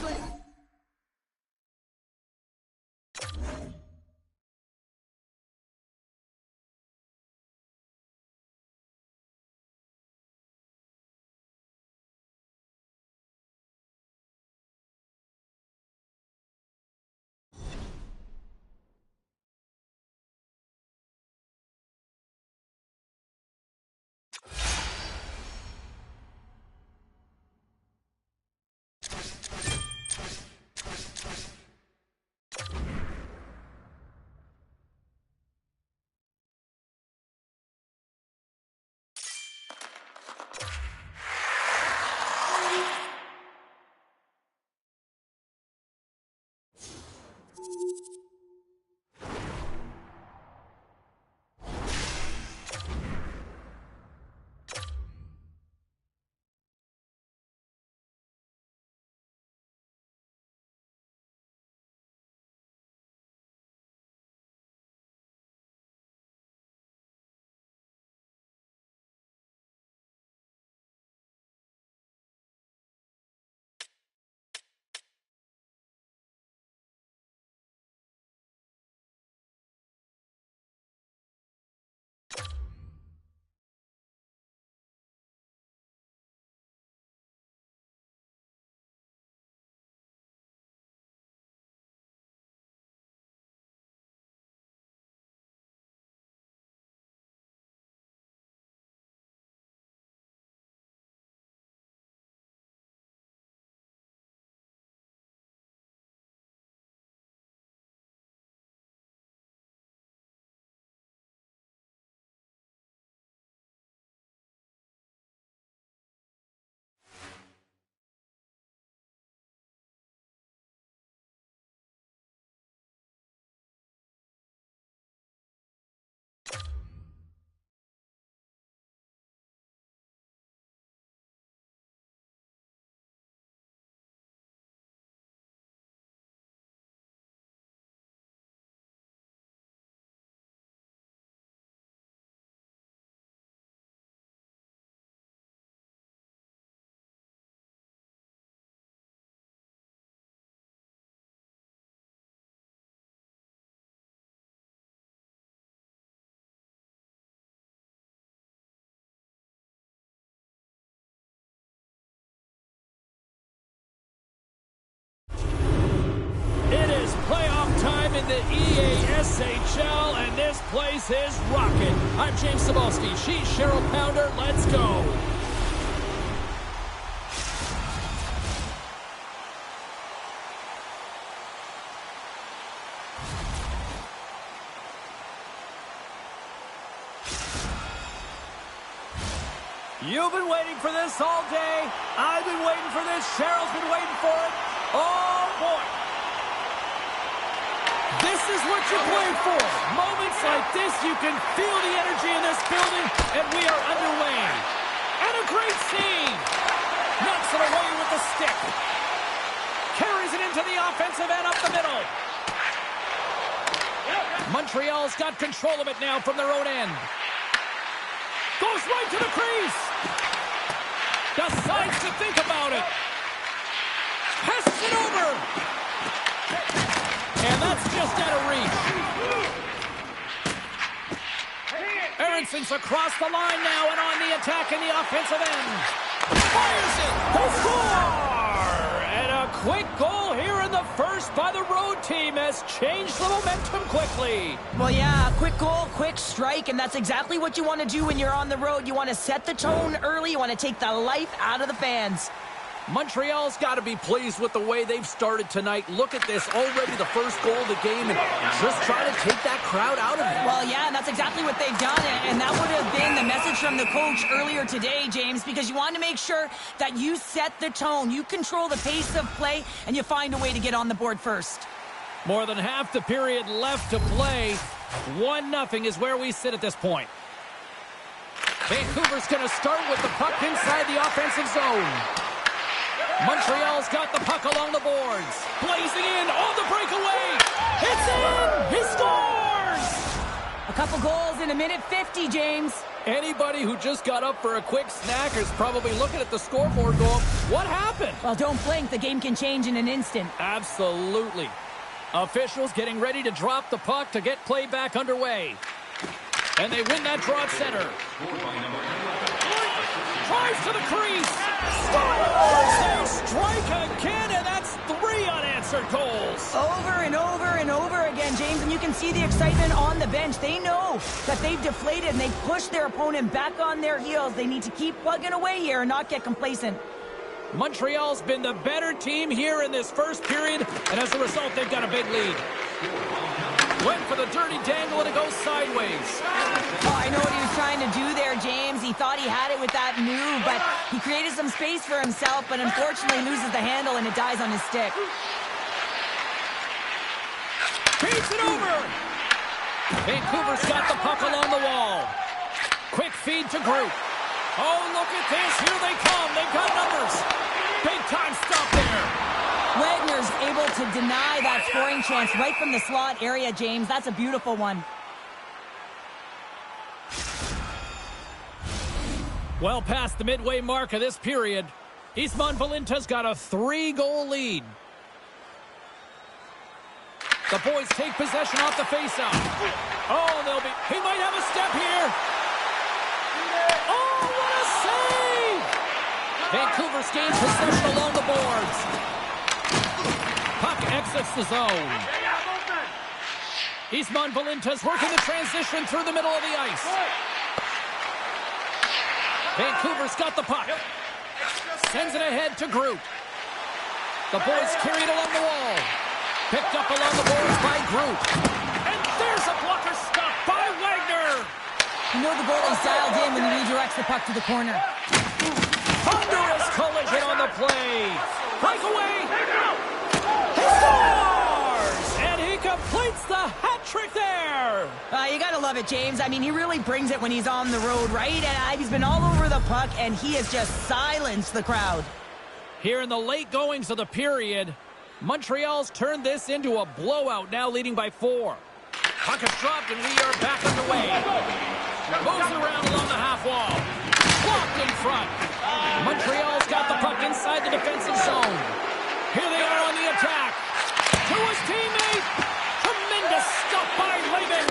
the EASHL, and this place is rocking. I'm James Cebulski. She's Cheryl Pounder. Let's go. You've been waiting for this all day. I've been waiting for this. Cheryl's been waiting for it. Oh, boy. This is what you play for. Moments like this, you can feel the energy in this building, and we are underway. And a great scene. Knocks it away with the stick. Carries it into the offensive end up the middle. Montreal's got control of it now from their own end. Goes right to the crease. Decides to think about it. Passes it over. And that's just out of reach. Aronson's across the line now and on the attack in the offensive end. Fires it. They score! And a quick goal here in the first by the road team has changed the momentum quickly. Well, yeah, quick goal, quick strike, and that's exactly what you want to do when you're on the road. You want to set the tone early. You want to take the life out of the fans. Montreal's got to be pleased with the way they've started tonight. Look at this, already the first goal of the game, and just try to take that crowd out of it. Well, yeah, and that's exactly what they've done, and that would have been the message from the coach earlier today, James, because you want to make sure that you set the tone, you control the pace of play, and you find a way to get on the board first. More than half the period left to play. 1-0 is where we sit at this point. Vancouver's going to start with the puck inside the offensive zone. Montreal's got the puck along the boards. Blazing in on the breakaway. It's in! He scores! A couple goals in a minute 50, James. Anybody who just got up for a quick snack is probably looking at the scoreboard going, what happened? Well, don't blink. The game can change in an instant. Absolutely. Officials getting ready to drop the puck to get play back underway. And they win that draw at center. Drives to the crease. Scores! They strike again, and that's 3 unanswered goals. Over and over and over again, James, and you can see the excitement on the bench. They know that they've deflated, and they've pushed their opponent back on their heels. They need to keep plugging away here and not get complacent. Montreal's been the better team here in this first period, and as a result, they've got a big lead. Went for the dirty dangle, and it goes sideways. Oh, I know what he was trying to do there, James. He thought he had it with that move, but he created some space for himself, but unfortunately loses the handle, and it dies on his stick. Beats it over! Vancouver's got the puck along the wall. Quick feed to Groot. Oh, look at this. Here they come. They've got numbers. Big time stop there. Wagner's able to deny that scoring chance right from the slot area, James. That's a beautiful one. Well past the midway mark of this period, Eastman Valinta's got a 3-goal lead. The boys take possession off the faceoff. Oh, he might have a step here. Oh, what a save! Vancouver's gains possession along the boards. Puck exits the zone. Eastman Valinta's working the transition through the middle of the ice. Vancouver's got the puck. Sends it ahead to Groot. The boys carry it along the wall. Picked up along the boards by Groot. And there's a blocker stop by Wagner. You know the goalie's dialed in when he redirects the puck to the corner. Thunderous collision on the play. Breakaway. He scores! And he completes the hat trick there. You gotta love it, James. I mean, he really brings it when he's on the road, right? And he's been all over the puck, and he has just silenced the crowd. Here in the late goings of the period, Montreal's turned this into a blowout, now leading by 4. Puck is dropped, and we are back underway. Moves around along the half wall. Blocked in front. Montreal's got the puck inside the defensive zone. Here they are on the attack. To his teammate. Tremendous stuff by Laban.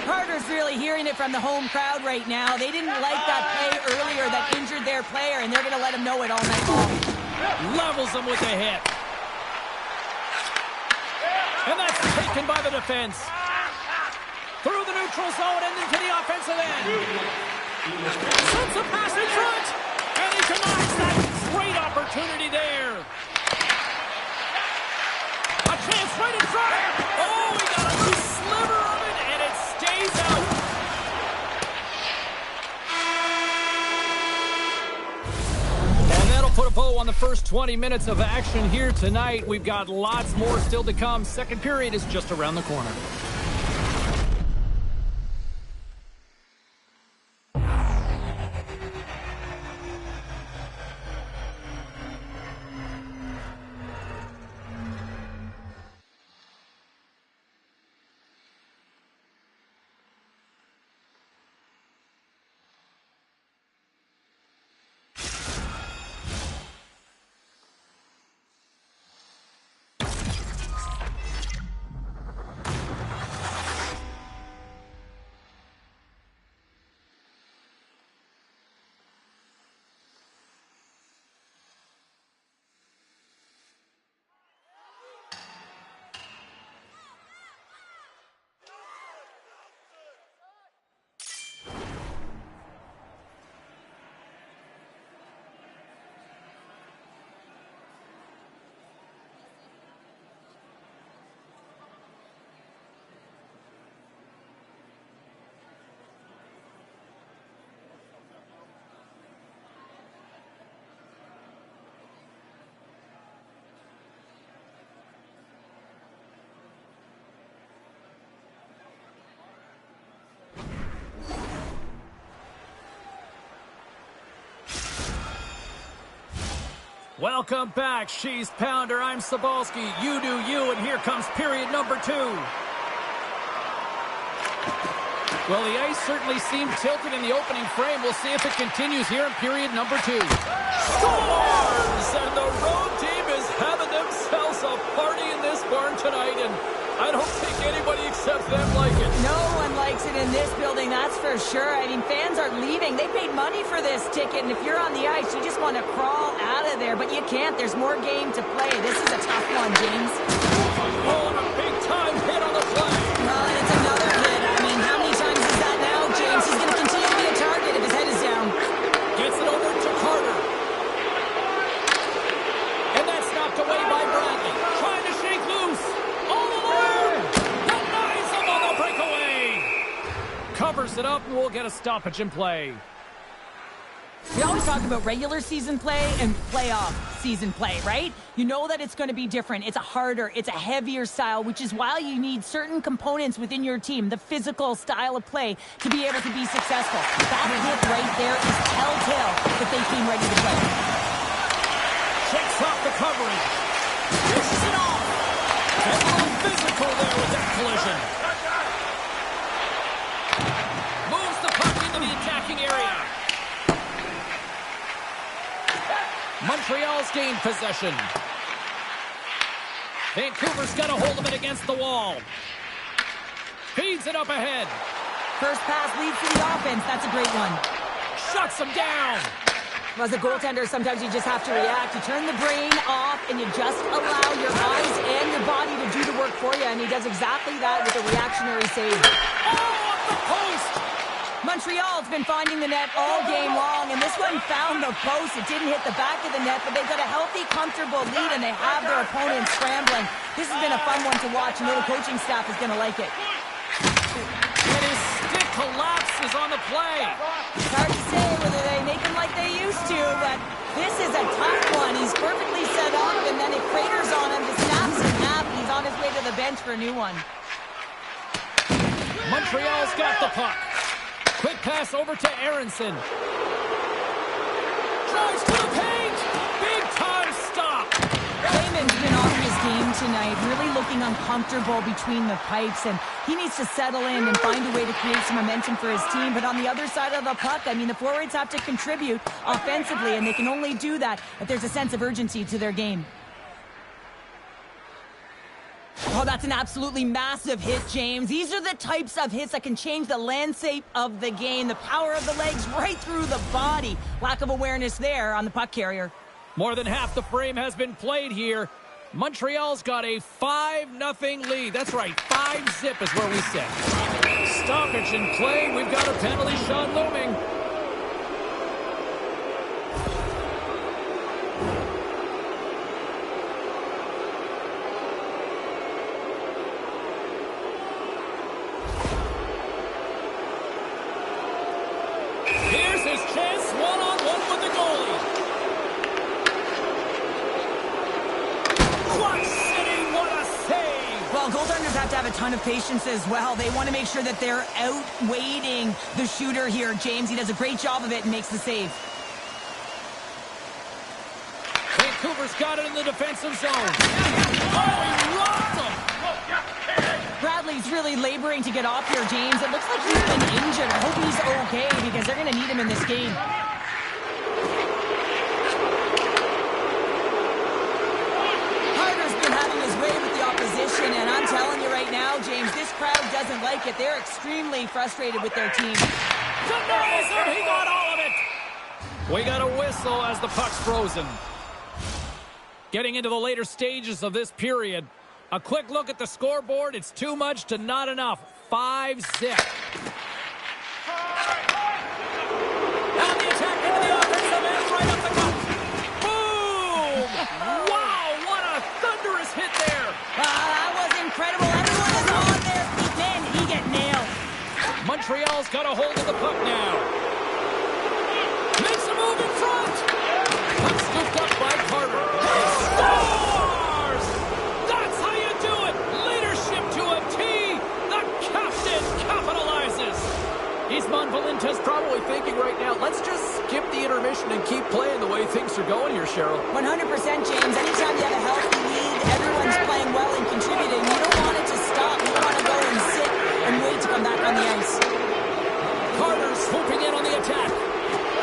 Carter's really hearing it from the home crowd right now. They didn't like that play earlier that injured their player, and they're going to let him know it all night long. Levels him with a hit. broken by the defense. Through the neutral zone and into the offensive end. Sends a pass in front. And he denies that great opportunity there. A chance right in front. Oh, he got a sliver of it, and it stays out. And that'll put a bow on the first 20 minutes of action here tonight. We've got lots more still to come. Second period is just around the corner. Welcome back, She's Pounder. I'm Sabalski. You do you, and here comes period number 2. Well, the ice certainly seemed tilted in the opening frame. We'll see if it continues here in period number 2. Scores! And the road team is having themselves a party in this barn tonight, and I don't think anybody except them like it. No one likes it in this building, that's for sure. I mean, fans are leaving. They paid money for this ticket, and if you're on the ice, you just want to crawl out of there, but you can't. There's more game to play. This is a tough one, James. Oh, and a big-time hit on the play. Well, and it's another hit. I mean, how many times is that now, James? He's going to continue to be a target if his head is down. Gets it over to Carter. And that's knocked away by Bradley. Trying to shake loose. All alone. Denies him on the breakaway. Covers it up, and we'll get a stoppage in play. We always talk about regular season play and playoff season play, right? You know that it's going to be different. It's a harder, it's a heavier style, which is why you need certain components within your team, the physical style of play, to be able to be successful. That hit right there is telltale that they came ready to play. Checks off the coverage. Dishes it off. And a little physical there with that collision. Moves the puck into the attacking area. Montreal's gained possession. Vancouver's got a hold of it against the wall. Feeds it up ahead. First pass leads to the offense. That's a great one. Shuts him down. As a goaltender, sometimes you just have to react. You turn the brain off, and you just allow your eyes and your body to do the work for you, and he does exactly that with a reactionary save. Oh, up the post! Montreal's been finding the net all game long, and this one found the post. It didn't hit the back of the net, but they've got a healthy, comfortable lead, and they have their opponents scrambling. This has been a fun one to watch, and the coaching staff is going to like it. And his stick collapses on the play. It's hard to say whether they make him like they used to, but this is a tough one. He's perfectly set up, and then it craters on him, just snaps in half, and he's on his way to the bench for a new one. Montreal's got the puck. Quick pass over to Aronson. Drives to the paint. Big time stop. Raymond's been off his game tonight, really looking uncomfortable between the pipes, and he needs to settle in and find a way to create some momentum for his team. But on the other side of the puck, I mean, the forwards have to contribute offensively, and they can only do that if there's a sense of urgency to their game. Oh, that's an absolutely massive hit, James. These are the types of hits that can change the landscape of the game. The power of the legs right through the body. Lack of awareness there on the puck carrier. More than half the frame has been played here. Montreal's got a 5-0 lead. That's right, 5-zip is where we sit. Stoppage in play. We've got a penalty shot looming. Here's his chance, one-on-one with the goalie. Clutch City, what a save! Well, goaltenders have to have a ton of patience as well. They want to make sure that they're outweighting the shooter here. James, he does a great job of it and makes the save. Vancouver's got it in the defensive zone. Oh, he rocked him! Bradley's really laboring to get off here, James. It looks like he's been injured. I hope he's okay because they're going to need him in this game. Carter's been having his way with the opposition, and I'm telling you right now, James, this crowd doesn't like it. They're extremely frustrated with their team. Denies him! He got all of it! We got a whistle as the puck's frozen. Getting into the later stages of this period. A quick look at the scoreboard. It's too much to not enough. 5-zip. Now the attack into the offensive end, right up the gut. Boom! Wow, what a thunderous hit there. That was incredible. Everyone is on their feet. Man, he get nailed. Montreal's got a hold of the puck now. Makes a move in front. Puck scooped up by Carter. Scores! That's how you do it. Leadership to a T. The captain capitalizes. Isman Valinta's probably thinking right now, let's just skip the intermission and keep playing the way things are going here, Cheryl. 100%, James. Anytime you have a healthy lead, everyone's playing well and contributing. You don't want it to stop. You want to go and sit and wait to come back on the ice. Carter swooping in on the attack.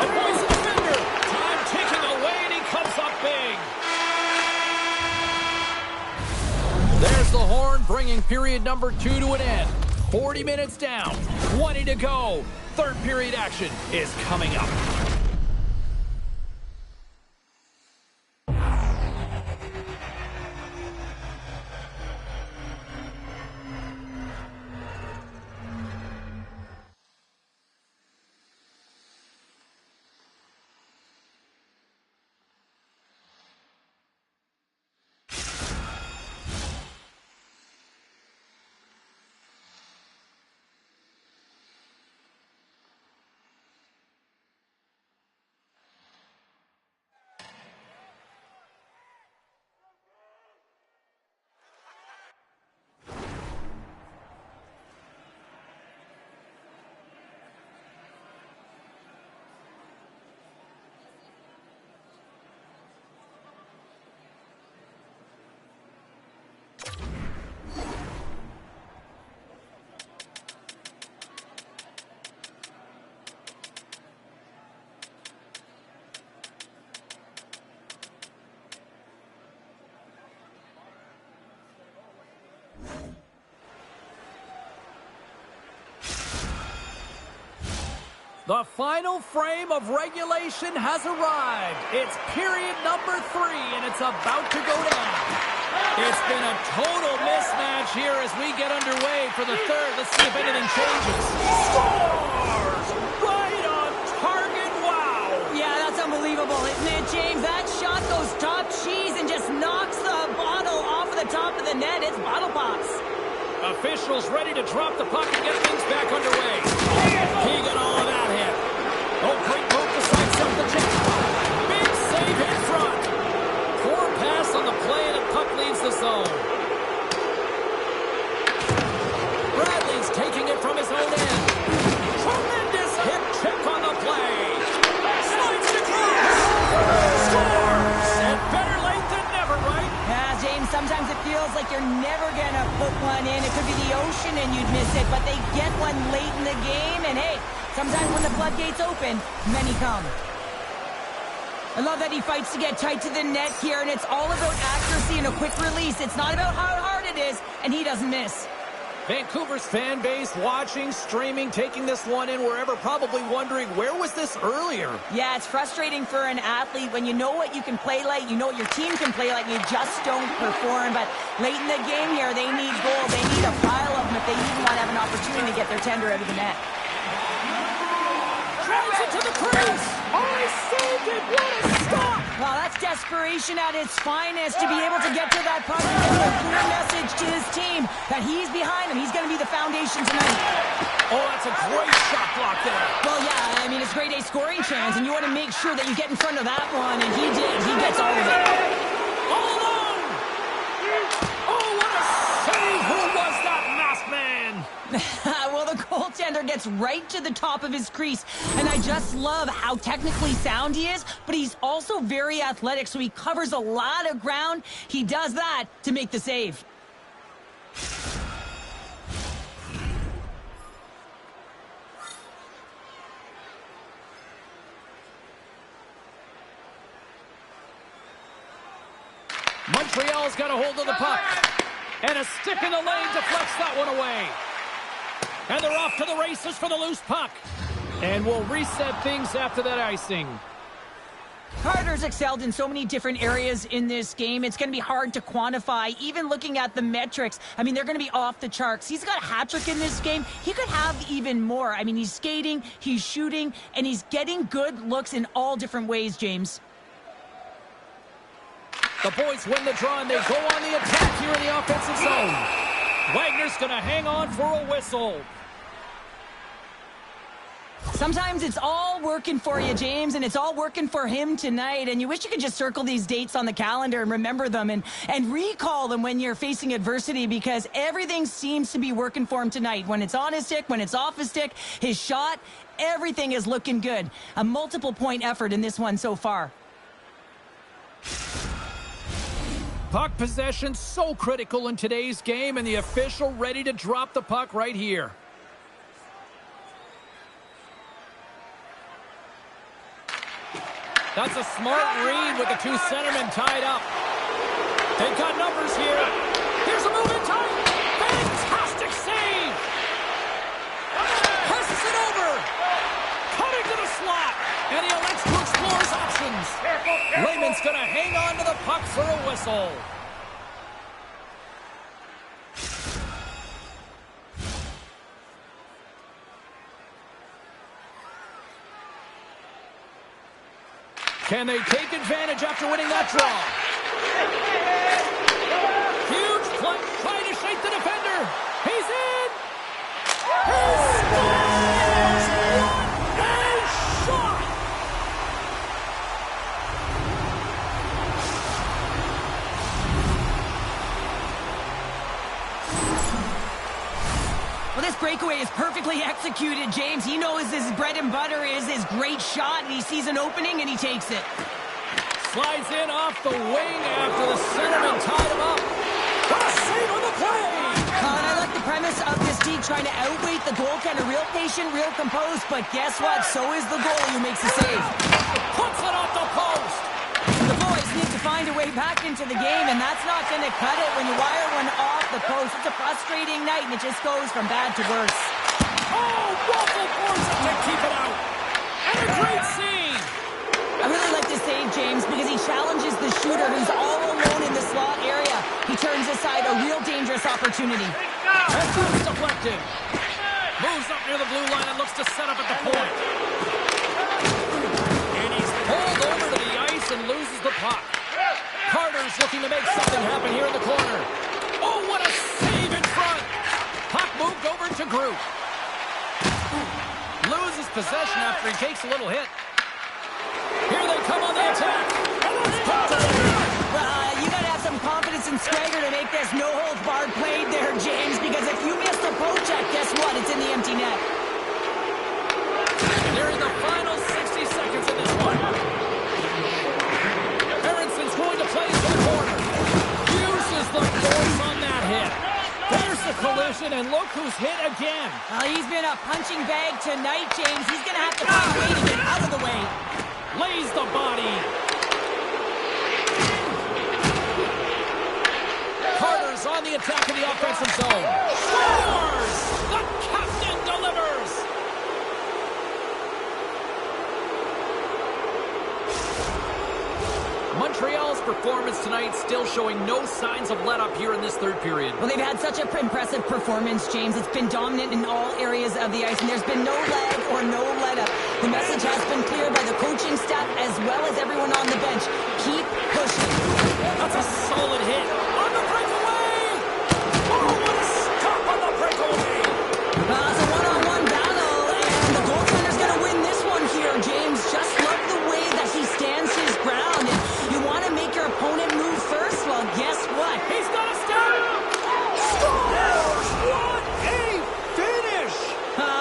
Avoids the defender. Time ticking away, and he comes up big. There's the horn, bringing period number 2 to an end. 40 minutes down, 20 to go. Third period action is coming up. The final frame of regulation has arrived. It's period number 3, and it's about to go down. It's been a total mismatch here as we get underway for the third. Let's see if anything changes. Scores! Right on target, wow! Yeah, that's unbelievable, isn't it, James? That shot goes top cheese and just knocks the bottle off of the top of the net. It's bottle pops. Officials ready to drop the puck and get things back underway. He got all of that hit. Oh, great move to sidestep the check. Big save in front. Poor pass on the play, and the puck leaves the zone. Bradley's taking it from his own end. Tremendous hip check on the play. Slides to cross. Scores! And better late than never, right? Yeah, James, sometimes it feels like you're never going to put one in. It could be the ocean and you'd miss it, but they get one late in the game, and hey, sometimes when the floodgates open, many come. I love that he fights to get tight to the net here, and it's all about accuracy and a quick release. It's not about how hard it is, and he doesn't miss. Vancouver's fan base watching, streaming, taking this one in wherever, probably wondering, where was this earlier? Yeah, it's frustrating for an athlete when you know what you can play like, you know what your team can play like, and you just don't perform. But late in the game here, they need goals. They need a pile of them if they even want to have an opportunity to get their tender out of the net. Drives it to the crease! Oh, he saved it! What a stop! Well, that's desperation at its finest to be able to get to that puck and get a clear message to his team that he's behind him. He's going to be the foundation tonight. Oh, that's a great shot block there. Well, yeah, I mean, it's grade A scoring chance, and you want to make sure that you get in front of that one, and he did. He gets all of it. All alone! Oh, what a save! Who was that masked man? Well, the goaltender gets right to the top of his crease, and I just love how technically sound he is, but he's also very athletic, so he covers a lot of ground. He does that to make the save. Montreal's got a hold of the puck. And a stick in the lane deflects that one away. And they're off to the races for the loose puck. And we'll reset things after that icing. Carter's excelled in so many different areas in this game. It's going to be hard to quantify, even looking at the metrics. I mean, they're going to be off the charts. He's got a hat trick in this game. He could have even more. I mean, he's skating, he's shooting, and he's getting good looks in all different ways, James. The boys win the draw, and they go on the attack here in the offensive zone. Wagner's going to hang on for a whistle. Sometimes it's all working for you, James, and it's all working for him tonight. And you wish you could just circle these dates on the calendar and remember them and recall them when you're facing adversity, because everything seems to be working for him tonight. When it's on his stick, when it's off his stick, his shot, everything is looking good. A multiple-point effort in this one so far. Puck possession so critical in today's game, and the official ready to drop the puck right here. That's a smart read with the two centermen tied up. They've got numbers here. Here's a move in time. Fantastic save. Passes it over. Cutting to the slot. And he elects to explore his options. Lehman's going to hang on to the puck for a whistle. Can they take advantage after winning that draw? Huge play, trying to shake the defender. He's in. He scores! What a shot! Well, this breakaway is perfectly executed, James. He knows his bread and butter is his great shot, and he sees an opening, and he takes it. Slides in off the wing after the centerman tied him up. What a save on the play! And I like the premise of this team trying to outweight the goaltender. Real patient, real composed, but guess what? So is the goalie who makes the save. Puts it off the post! The boys need to find a way back into the game, and that's not going to cut it when you wire one off the post. It's a frustrating night, and it just goes from bad to worse. Oh, Waffle forces it to keep it out. And a great save! I really like this save, James, because he challenges the shooter who's all alone in the slot area. He turns aside a real dangerous opportunity. And that's deflected. Moves up near the blue line and looks to set up at the point. And he's pulled over to the ice and loses the puck. Carter's looking to make something happen here in the corner. Oh, what a save in front! Puck moved over to Groot. Loses possession after he takes a little hit. Here they come on the attack. And it's pulled away. You got to have some confidence and swagger to make this no-holds-barred play there, James, because if you miss the poke check, guess what? It's in the empty net. And they're in the final 60 seconds of this one. Aronson's going to play into the corner. Uses the force on that hit. There's the collision, and look who's hit again. Well, he's been a punching bag tonight, James. He's going to have to find a way to get out of the way. Lays the body. Carter's on the the attack in the offensive zone. Scores! The captain delivers! Montreal's performance tonight still showing no signs of let-up here in this third period. Well, they've had such an impressive performance, James. It's been dominant in all areas of the ice, and there's been no lag or no let-up. The message has been clear by the coaching staff as well as everyone on the bench. Keep pushing. That's a solid hit. On the breakaway! Oh, what a stop on the breakaway! It's a one-on-one battle, and the goaltender's going to win this one here, James. Just love the way that he stands his ground. And you want to make your opponent move first? Well, guess what? He's got a stop! Scores! What a finish!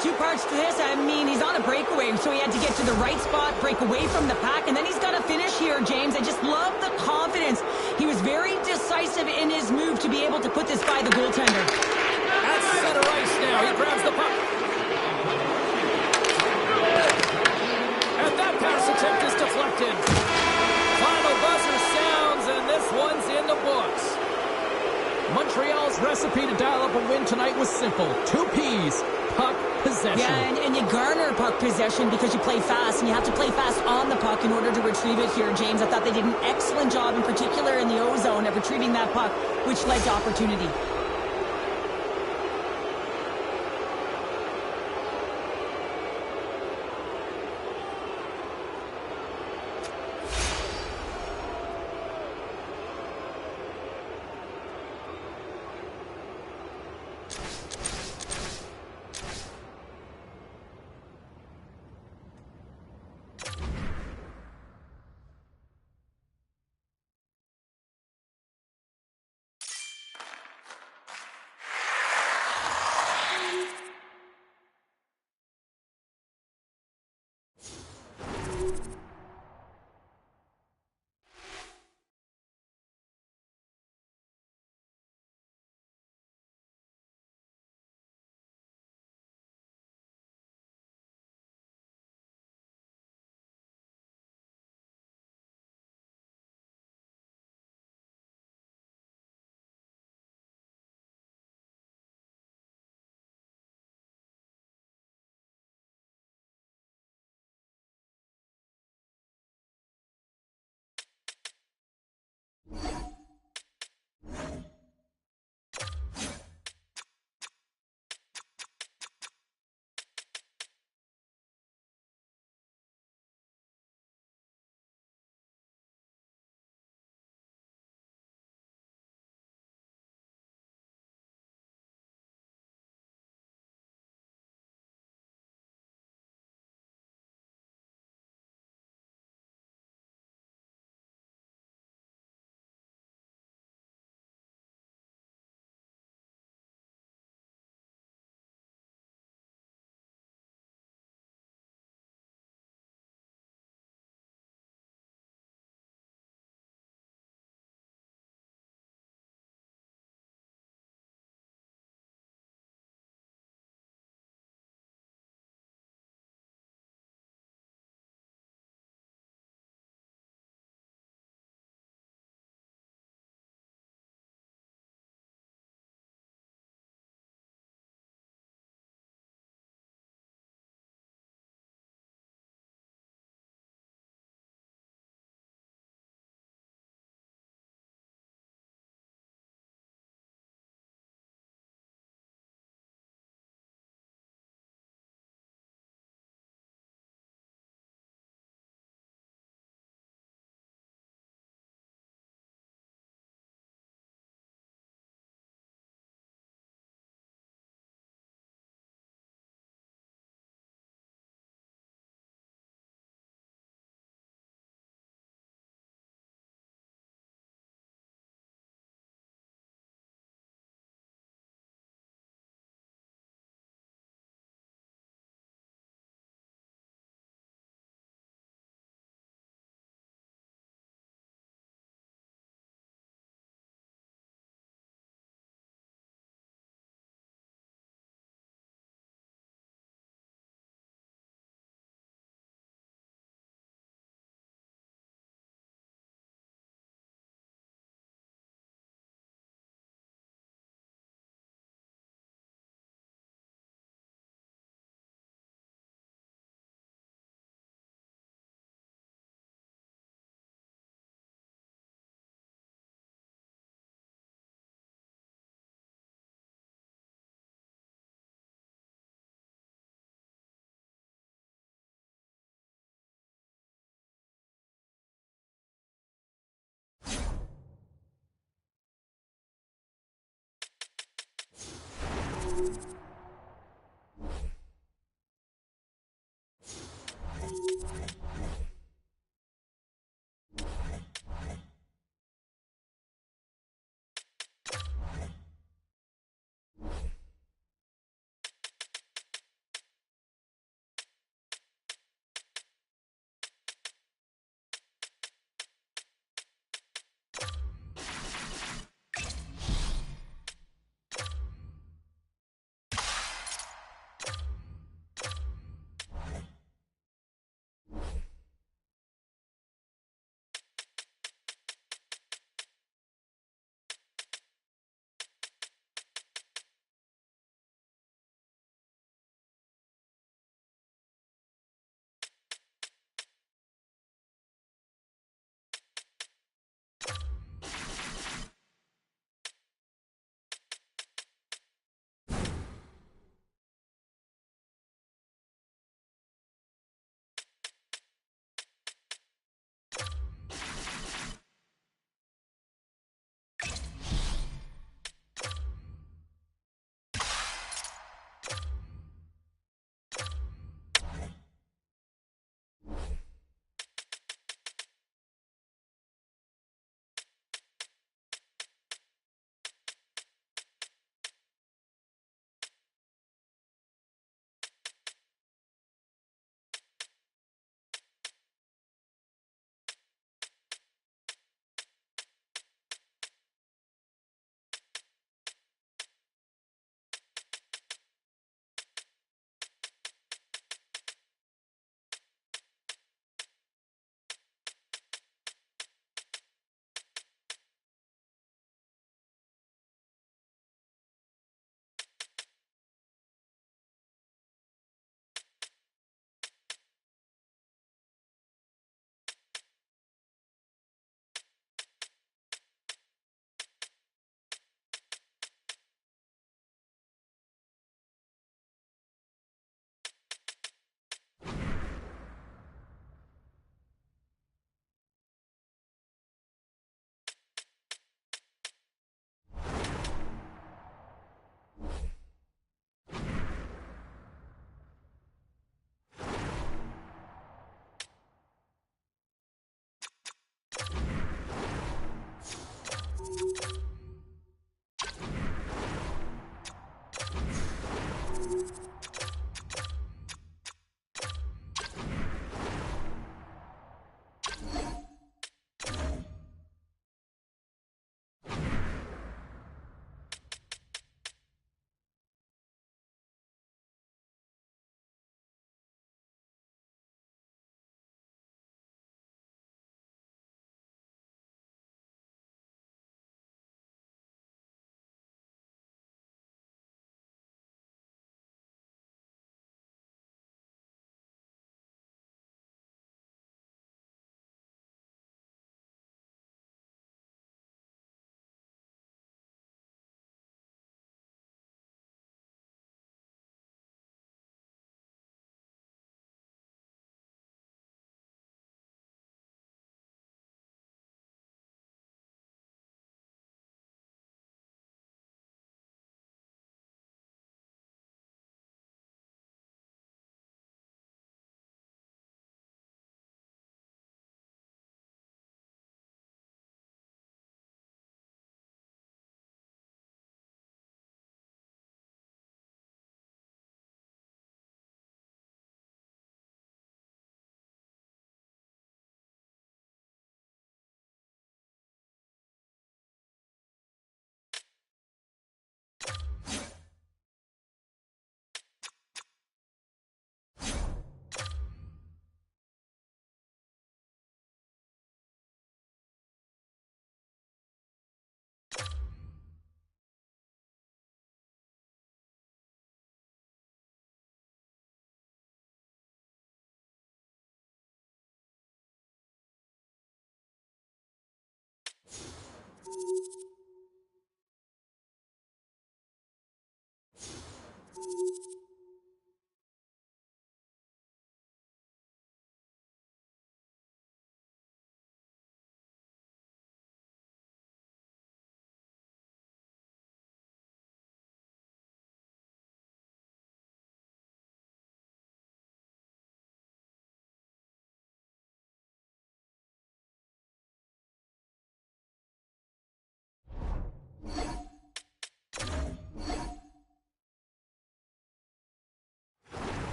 Two parts to this. I mean, he's on a breakaway, so he had to get to the right spot, break away from the pack, and then he's got to finish here, James. I just love the confidence. He was very decisive in his move to be able to put this by the goaltender. At center ice now. He grabs the puck. And that pass attempt is deflected. Final buzzer sounds, and this one's in the books. Montreal's recipe to dial up a win tonight was simple. 2 P's. Puck possession. Yeah, and you garner puck possession because you play fast, and you have to play fast on the puck in order to retrieve it here, James. I thought they did an excellent job, in particular in the O-zone, of retrieving that puck, which led to opportunity.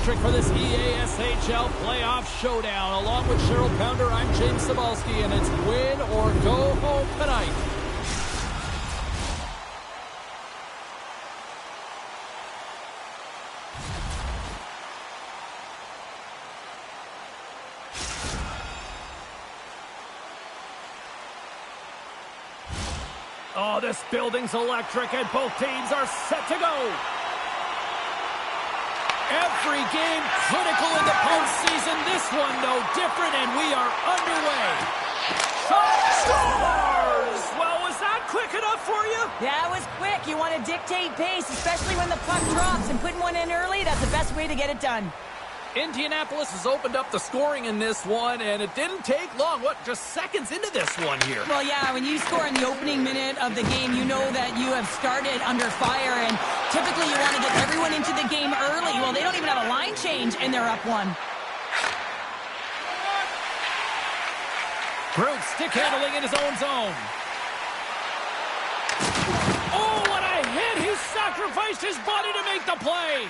electric for this EASHL playoff showdown. Along with Cheryl Pounder, I'm James Cybulski, and it's win or go home tonight. Oh, this building's electric, and both teams are set to go. Every game critical in the postseason. This one no different, and we are underway. Shot scores! Well, was that quick enough for you? Yeah, it was quick. You want to dictate pace, especially when the puck drops, and putting one in early, that's the best way to get it done. Indianapolis has opened up the scoring in this one, and it didn't take long. What, just seconds into this one here? Well, yeah, when you score in the opening minute of the game, you know that you have started under fire, and typically you want to get everyone into the game early. Well, they don't even have a line change, and they're up one. Groot stick handling in his own zone. Oh, what a hit! He sacrificed his body to make the play.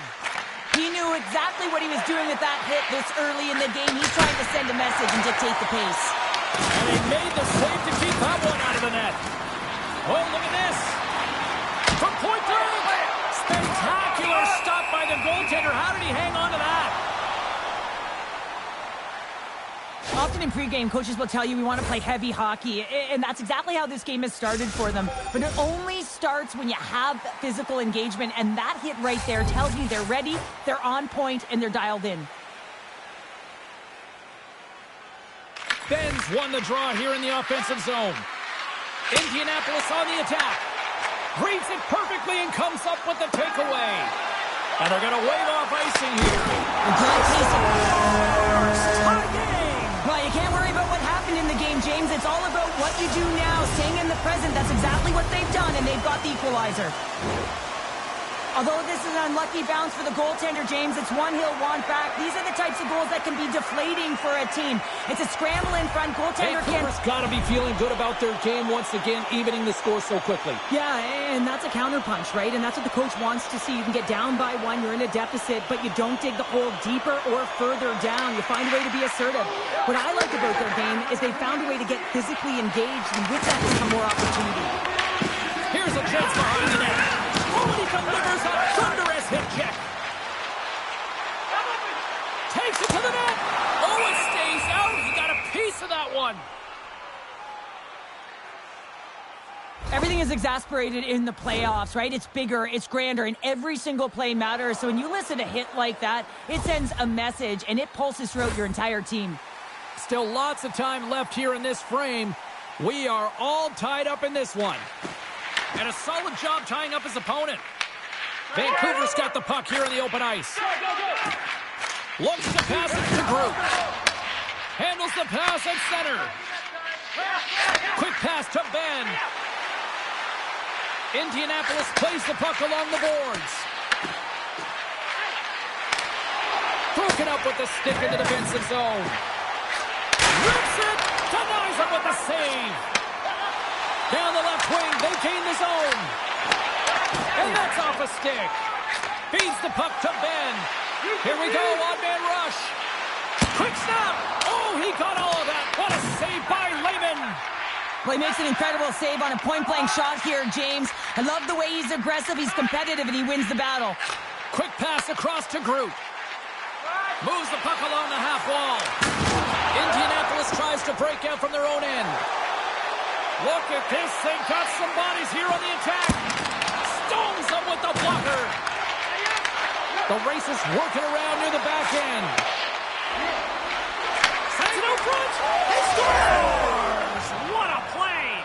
He knew exactly what he was doing with that hit this early in the game. He's trying to send a message and dictate the pace. And he made the save to keep that one out of the net. Oh, look at this. From point blank. Spectacular stop by the goaltender. How did he hang on to that? Often in pregame, coaches will tell you we want to play heavy hockey, and that's exactly how this game has started for them. But it only starts when you have physical engagement, and that hit right there tells you they're ready, they're on point, and they're dialed in. Benz won the draw here in the offensive zone. Indianapolis on the attack. Reads it perfectly and comes up with the takeaway. And they're going to wave off icing here. Tie game. Well, you can't worry about what happened in the game, James. It's all about what you do now, staying in the present. That's exactly what they've done, and they've got the equalizer. Although this is an unlucky bounce for the goaltender, James, it's one he'll want back. These are the types of goals that can be deflating for a team. It's a scramble in front. Goaltender can't... Vancouver's got to be feeling good about their game once again, evening the score so quickly. Yeah, and that's a counterpunch, right? And that's what the coach wants to see. You can get down by one, you're in a deficit, but you don't dig the hole deeper or further down. You find a way to be assertive. What I like about their game is they found a way to get physically engaged, and with that comes more opportunity. Here's a chance behind the net. Oh, and he delivers a thunderous hit check. Takes it to the net. Oh, it stays out. He got a piece of that one. Everything is exasperated in the playoffs, right? It's bigger, it's grander, and every single play matters. So when you listen to a hit like that, it sends a message, and it pulses throughout your entire team. Still lots of time left here in this frame. We are all tied up in this one. And a solid job tying up his opponent. Vancouver's got the puck here in the open ice. Looks to pass it to Groot. Handles the pass at center. Quick pass to Ben. Indianapolis plays the puck along the boards. Broken up with the stick in the defensive zone. Rips it. Denies him with the save. Down the left wing, they gain the zone. And that's off a stick. Feeds the puck to Ben. Here we go, odd-man rush. Quick snap. Oh, he got all of that. What a save by Lehman. Well, he makes an incredible save on a point-blank shot here, James. I love the way he's aggressive, he's competitive, and he wins the battle. Quick pass across to Groot. Moves the puck along the half wall. Indianapolis tries to break out from their own end. Look at this. They've got some bodies here on the attack. Stones them with the blocker. The race is working around near the back end. Sends it out front. He scores! What a play!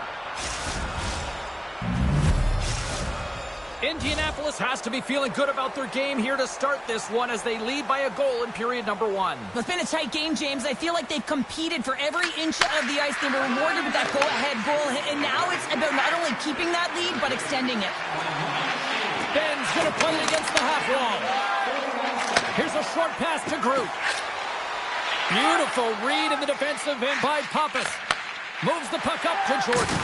Indianapolis has to be feeling good about their game here to start this one as they lead by a goal in period number one. It's been a tight game, James. I feel like they've competed for every inch of the ice. They were rewarded with that go-ahead goal, and now it's about not only keeping that lead, but extending it. Ben's going to play it against the half wall. Here's a short pass to Groot. Beautiful read in the defensive end by Pappas. Moves the puck up to Jordan.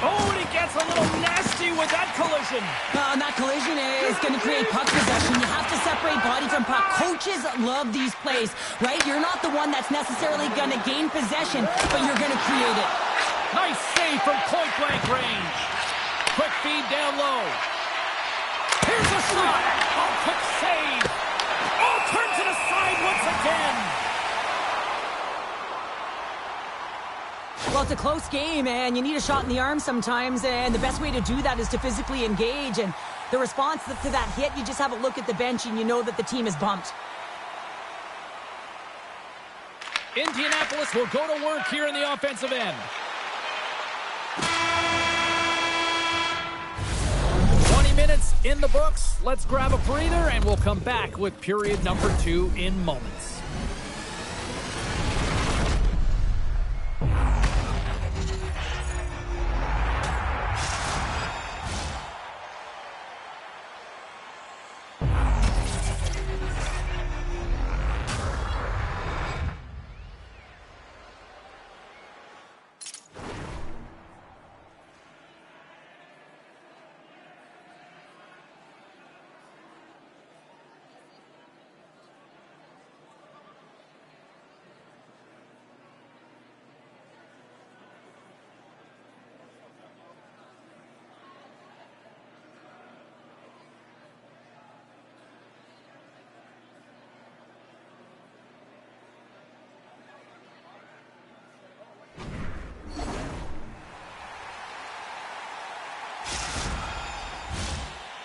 Oh, and he gets a little nasty with that collision. And that collision is going to create puck possession. You have to separate body from puck. Coaches love these plays, right? You're not the one that's necessarily going to gain possession, but you're going to create it. Nice save from point-blank range. Quick feed down low. Here's a shot. Oh, quick save. Oh, turns it aside once again. Well, it's a close game, and you need a shot in the arm sometimes, and the best way to do that is to physically engage. And the response to that hit, you just have a look at the bench, and you know that the team is bumped. Indianapolis will go to work here in the offensive end. 20 minutes in the books. Let's grab a breather, and we'll come back with period number 2 in moments.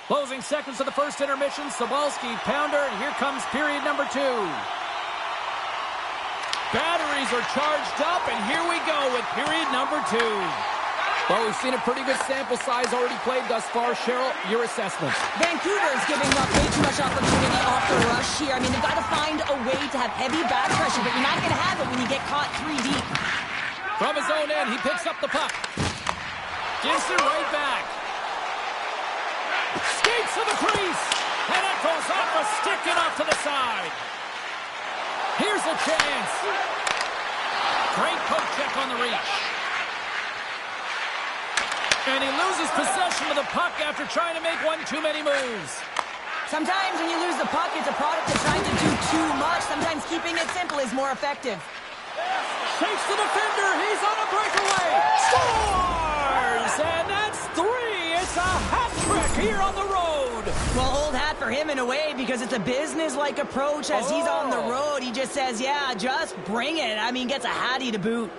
Closing seconds of the first intermission. Sobalski, pounder, and here comes period number 2. Batteries are charged up, and here we go with period number 2. Well, we've seen a pretty good sample size already played thus far. Cheryl, your assessments. Vancouver's giving up way too much opportunity off the rush here. I mean, they've got to find a way to have heavy back pressure, but you're not going to have it when you get caught 3 deep. From his own end, he picks up the puck. Gives it right back. Skates to the crease, and it goes off a stick and off to the side. Here's a chance. Great poke check on the reach. And he loses possession of the puck after trying to make one too many moves. Sometimes when you lose the puck, it's a product of trying to do too much. Sometimes keeping it simple is more effective. Shakes the defender. He's on a breakaway. Scores! And that's 3. It's a hat trick here on the road. Well, old hat for him in a way because it's a business-like approach as he's on the road. He just says, yeah, just bring it. I mean, gets a hattie to boot.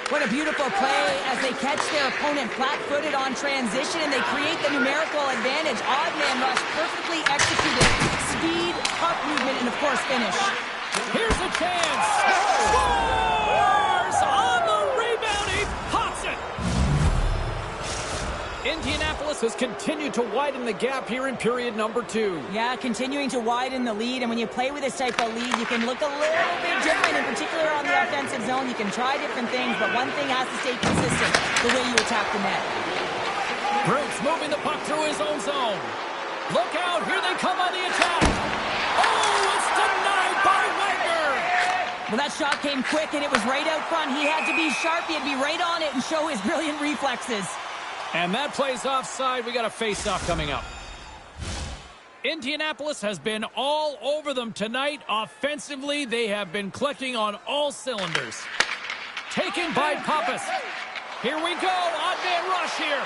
What a beautiful play as they catch their opponent flat-footed on transition and they create the numerical advantage. Odd man rush, perfectly executed. Speed, puck movement, and of course finish. Here's a chance. Scores! On the rebound, he pops it. Indianapolis has continued to widen the gap here in period number 2. Yeah, continuing to widen the lead, and when you play with this type of lead, you can look a little bit different, in particular on the offensive zone. You can try different things, but one thing has to stay consistent, the way you attack the net. Groot's moving the puck through his own zone. Look out, here they come on the attack. Oh, it's denied by Wagner. Well, that shot came quick, and it was right out front. He had to be sharp, he had to be right on it and show his brilliant reflexes. And that plays offside. We got a face-off coming up. Indianapolis has been all over them tonight. Offensively, they have been clicking on all cylinders. Taken by Pappas. Here we go. Odd man rush here.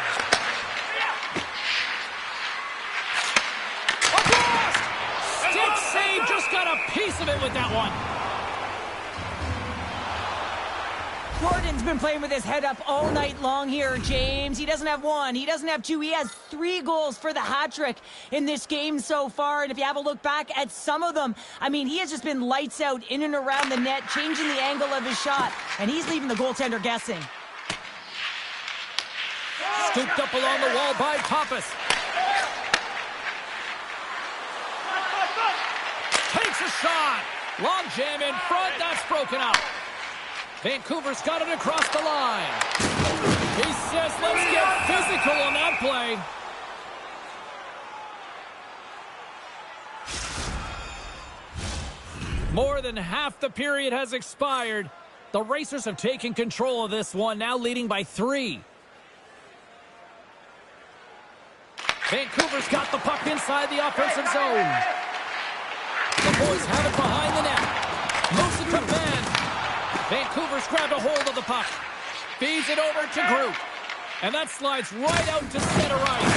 A blast! Stick save. Just got a piece of it with that one. Gordon's been playing with his head up all night long here, James. He doesn't have 1. He doesn't have 2. He has 3 goals for the hat trick in this game so far. And if you have a look back at some of them, I mean, he has just been lights out in and around the net, changing the angle of his shot. And he's leaving the goaltender guessing. Scooped up along the wall by Pappas. Takes a shot. Long jam in front. That's broken up. Vancouver's got it across the line. He says, let's get physical on that play. More than half the period has expired. The Racers have taken control of this one, now leading by 3. Vancouver's got the puck inside the offensive zone. The boys have it behind the net. Moves it to Ben. Vancouver's grabbed a hold of the puck. Feeds it over to Groot. And that slides right out to center ice.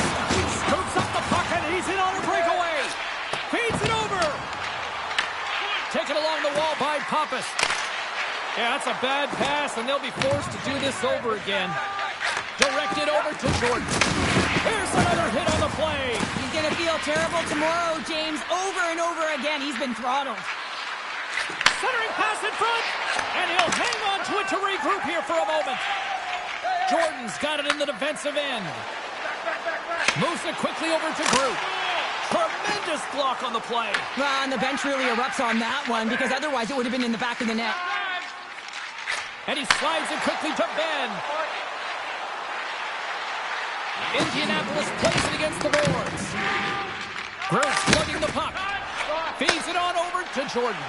Scoops up the puck and he's in on a breakaway. Feeds it over. Taken along the wall by Pappas. Yeah, that's a bad pass, and they'll be forced to do this over again. Directed over to Jordan. Here's another hit on the play. He's going to feel terrible tomorrow, James. Over and over again, he's been throttled. Centering pass in front, and he'll hang on to it to regroup here for a moment. Jordan's got it in the defensive end. Moves it quickly over to Groot. Tremendous block on the play. Well, and the bench really erupts on that one, because otherwise it would have been in the back of the net. And he slides it quickly to Ben. Indianapolis plays it against the boards. Groot slugging the puck. Feeds it on over to Jordan.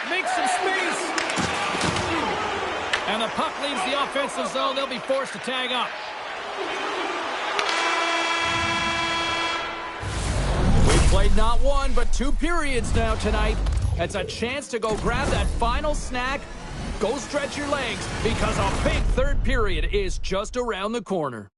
Makes some space. And the puck leaves the offensive zone. They'll be forced to tag up. We've played not one, but 2 periods now tonight. It's a chance to go grab that final snack. Go stretch your legs, because a big third period is just around the corner.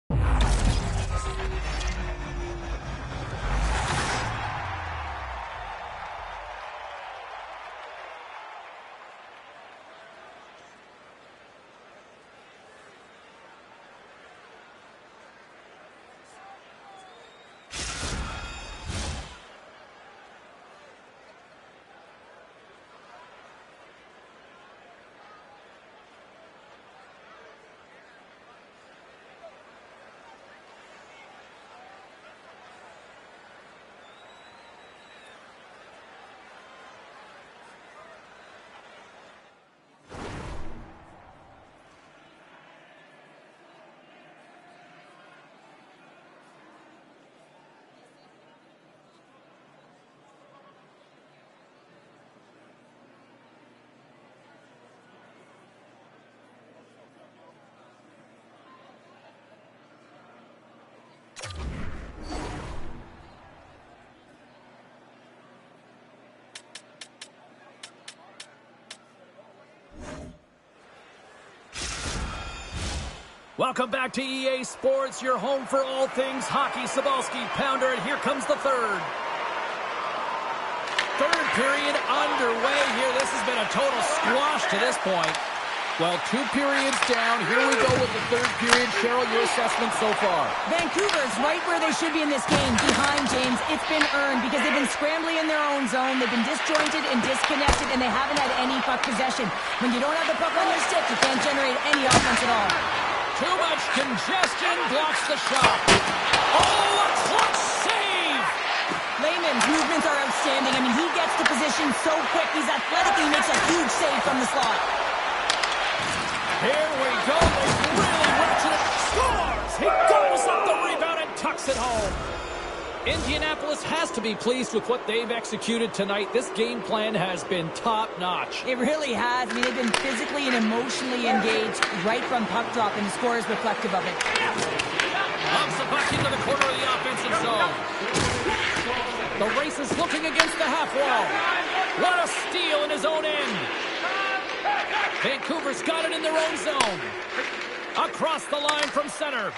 Welcome back to EA Sports, your home for all things hockey. Cybulski, Pounder, and here comes the third. Third period underway here. This has been a total squash to this point. Well, 2 periods down. Here we go with the third period. Cheryl, your assessment so far? Vancouver's right where they should be in this game, behind James. It's been earned because they've been scrambling in their own zone. They've been disjointed and disconnected, and they haven't had any puck possession. When you don't have the puck on your stick, you can't generate any offense at all. Too much congestion blocks the shot. Oh, a clutch save! Lehman's movements are outstanding. I mean, he gets the position so quick. He's athletic, and he makes a huge save from the slot. Here we go. They really ratchet it. Scores! He gobbles up the rebound and tucks it home. Indianapolis has to be pleased with what they've executed tonight. This game plan has been top-notch. It really has. I mean, they've been physically and emotionally engaged right from puck drop, and the score is reflective of it. Lobs the puck into the corner of the offensive zone. The Racers looking against the half wall. What a steal in his own end. Vancouver's got it in their own zone. Across the line from center.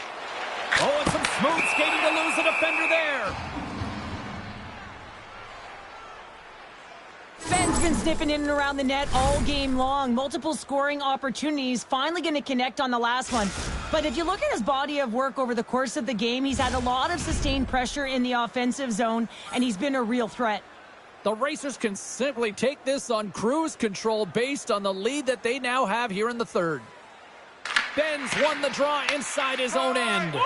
Oh, and some smooth skating to lose a defender there. Ben's been sniffing in and around the net all game long. Multiple scoring opportunities. Finally going to connect on the last one. But if you look at his body of work over the course of the game, he's had a lot of sustained pressure in the offensive zone, and he's been a real threat. The Racers can simply take this on cruise control based on the lead that they now have here in the third. Ben's won the draw inside his own end.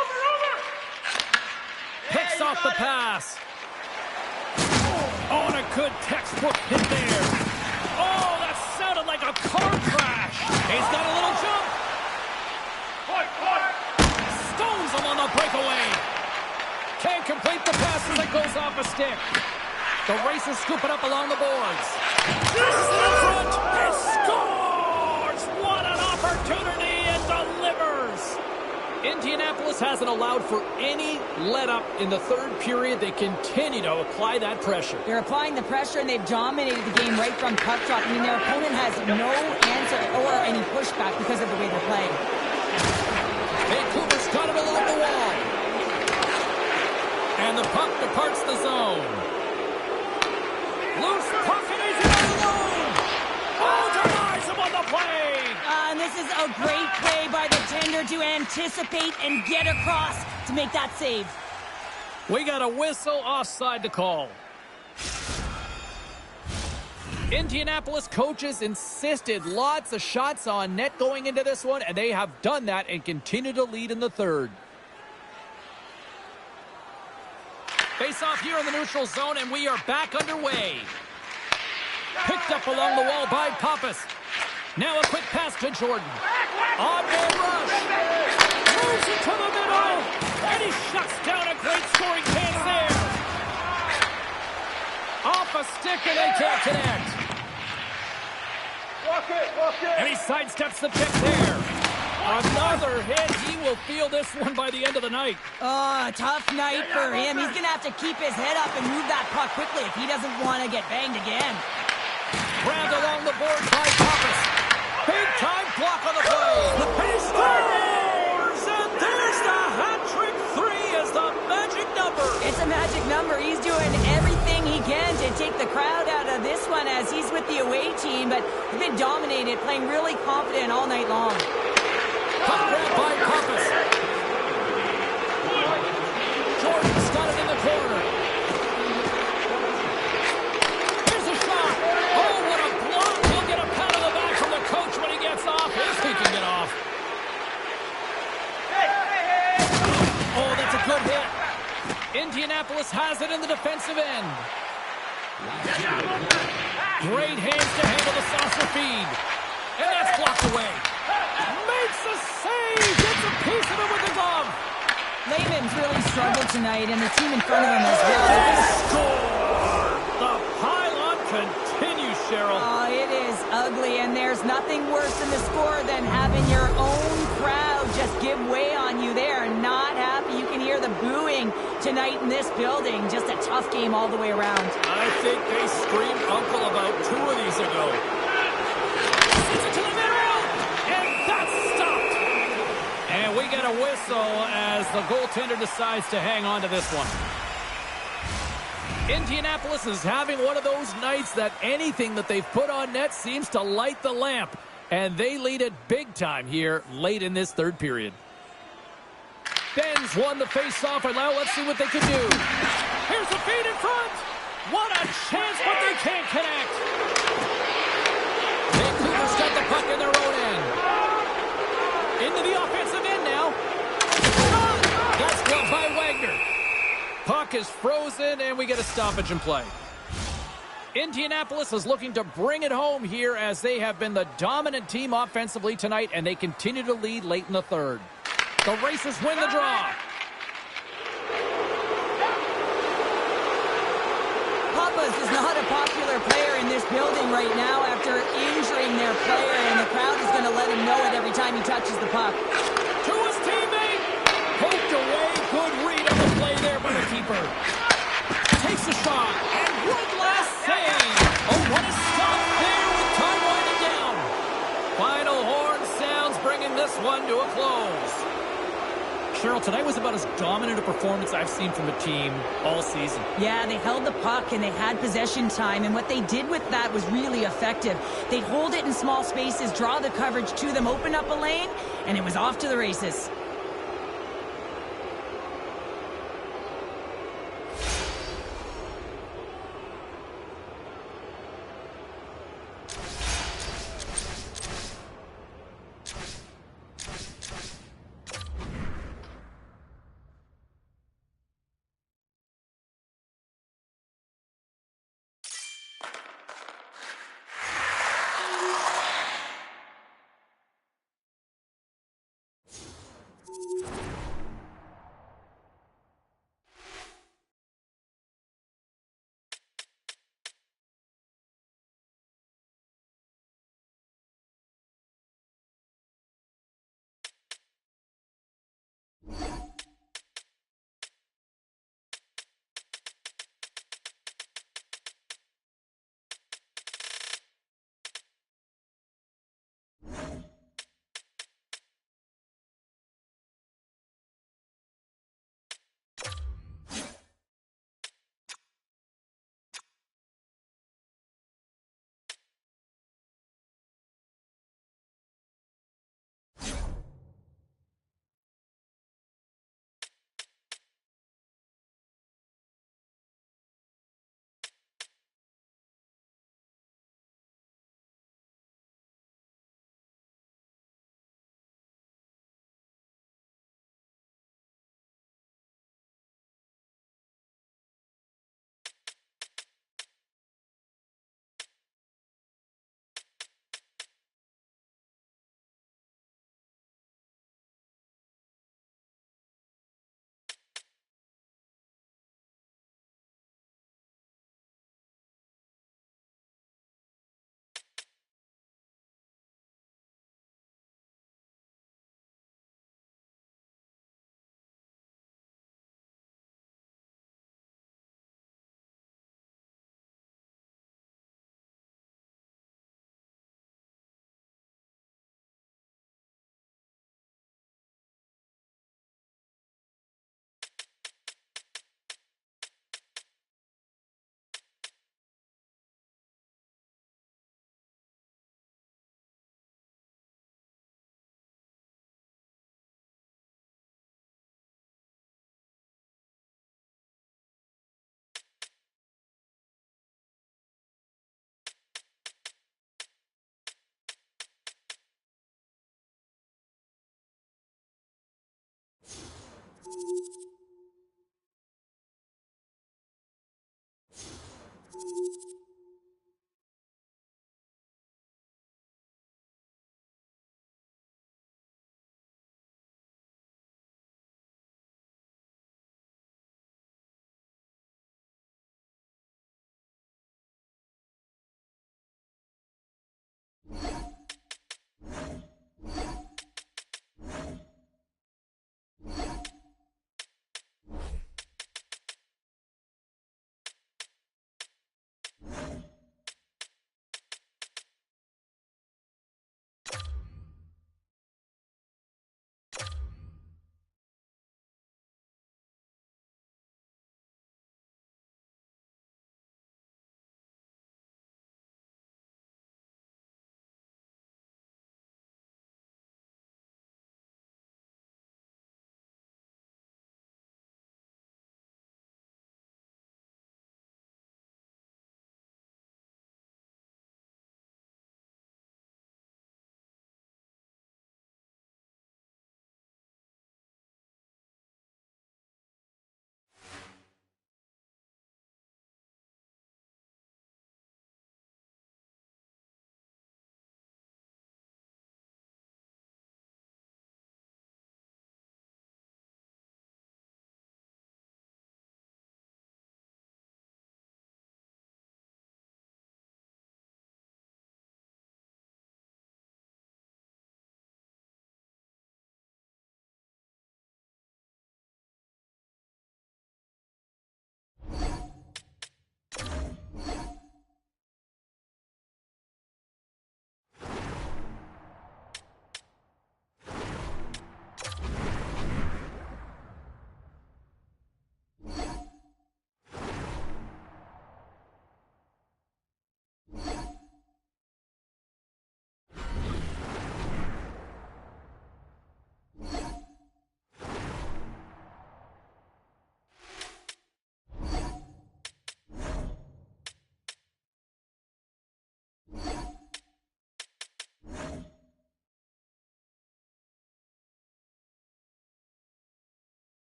Picks off the pass. Oh, and a good textbook hit there. Oh, that sounded like a car crash. He's got a little jump. Stones him on the breakaway. Can't complete the pass as it goes off a stick. The Racers scoop it up along the boards. This is in front. It scores! What an opportunity! It delivers! Indianapolis hasn't allowed for any let-up in the third period. They continue to apply that pressure. They're applying the pressure, and they've dominated the game right from puck drop. I mean, their opponent has no answer or any pushback because of the way they're playing. Vancouver's got it along the wall. And the puck departs the zone. Loose puck, and he's in alone. Oh, denies him on the play. And this is a great play by the tender to anticipate and get across to make that save. We got a whistle offside to call. Indianapolis coaches insisted lots of shots on net going into this one, and they have done that and continue to lead in the third. Face off here in the neutral zone, and we are back underway. Picked up along the wall by Pappas. Now a quick pass to Jordan. On-ball rush. Moves it to the middle. And he shuts down a great scoring chance there. Off a stick, and they can't connect. And he sidesteps the pick there. Another hit. He will feel this one by the end of the night. Oh, a tough night for him. He's going to have to keep his head up and move that puck quickly if he doesn't want to get banged again. Grabbed along the board by Pappas. Big time block on the play. He scores! And there's the hat-trick 3 as the magic number. It's a magic number. He's doing everything he can to take the crowd out of this one as he's with the away team, but he's been dominated, playing really confident all night long. Puck grab by Pappas. Jordan's got it in the corner. Here's a shot. Oh, what a block. He'll get a pat on the back from the coach when he gets off. If he can get off. Oh, that's a good hit. Indianapolis has it in the defensive end. Great hands to handle the saucer feed. And that's blocked away. Makes a save. Gets a piece of it with the glove. Lehman's really struggled tonight, and the team in front of him as well. They score. The pylon continues, Cheryl. Oh, it is ugly, and there's nothing worse in the score than having your own crowd just give way on you. They are not happy. You can hear the booing tonight in this building. Just a tough game all the way around. I think they screamed uncle about 2 of these ago. It's it to the middle, and that's stopped. And we get a whistle as the goaltender decides to hang on to this one. Indianapolis is having one of those nights that anything that they've put on net seems to light the lamp. And they lead it big time here late in this third period. Ben's won the face-off, and now let's see what they can do. Here's the feed in front. What a chance, but they can't connect. Vancouver's got the puck in their own end. Into the offensive end now. That's gloved by Wagner. Puck is frozen, and we get a stoppage in play. Indianapolis is looking to bring it home here as they have been the dominant team offensively tonight, and they continue to lead late in the third. The Racers win the draw. Pappas is not a popular player in this building right now after injuring their player, and the crowd is going to let him know it every time he touches the puck. To his teammate. Poked away. Good read on the play there by the keeper. Takes a shot. And one last save. Oh, what a stop there with time winding down. Final horn sounds, bringing this one to a close. Cheryl, tonight was about as dominant a performance I've seen from the team all season. Yeah, they held the puck and they had possession time, and what they did with that was really effective. They'd hold it in small spaces, draw the coverage to them, open up a lane, and it was off to the races.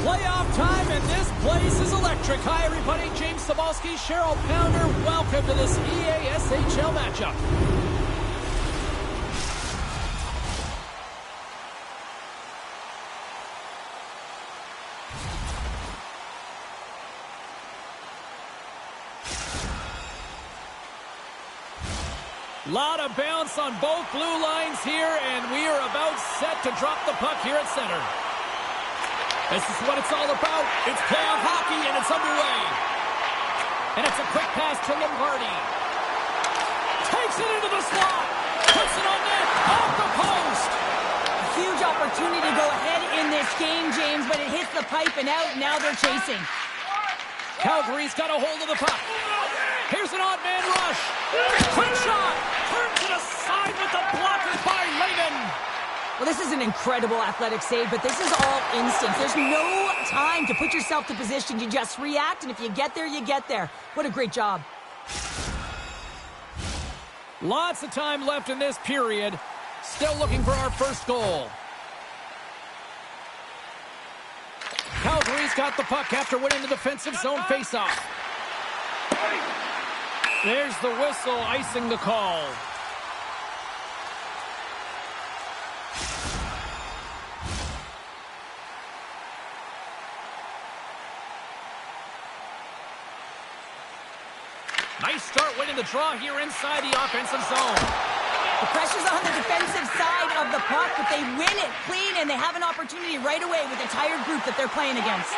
Playoff time, and this place is electric. Hi, everybody. James Cebulski, Cheryl Pounder. Welcome to this EASHL matchup. Lot of bounce on both blue lines here, and we are about set to drop the puck here at center. This is what it's all about. It's playoff hockey, and it's underway. And it's a quick pass to Lombardi. Takes it into the slot. Puts it on net. Off the post. A huge opportunity to go ahead in this game, James, but it hits the pipe and out. Now they're chasing. Calgary's got a hold of the puck. Here's an odd man rush. Quick shot. Turns it aside with the blocker by Lehman. Well, this is an incredible athletic save, but this is all instinct. There's no time to put yourself to position. You just react, and if you get there, you get there. What a great job. Lots of time left in this period. Still looking for our first goal. Calgary's got the puck after winning the defensive zone faceoff. There's the whistle, icing the call. Nice start winning the draw here inside the offensive zone. The pressure's on the defensive side of the puck, but they win it clean, and they have an opportunity right away with the tired group that they're playing against.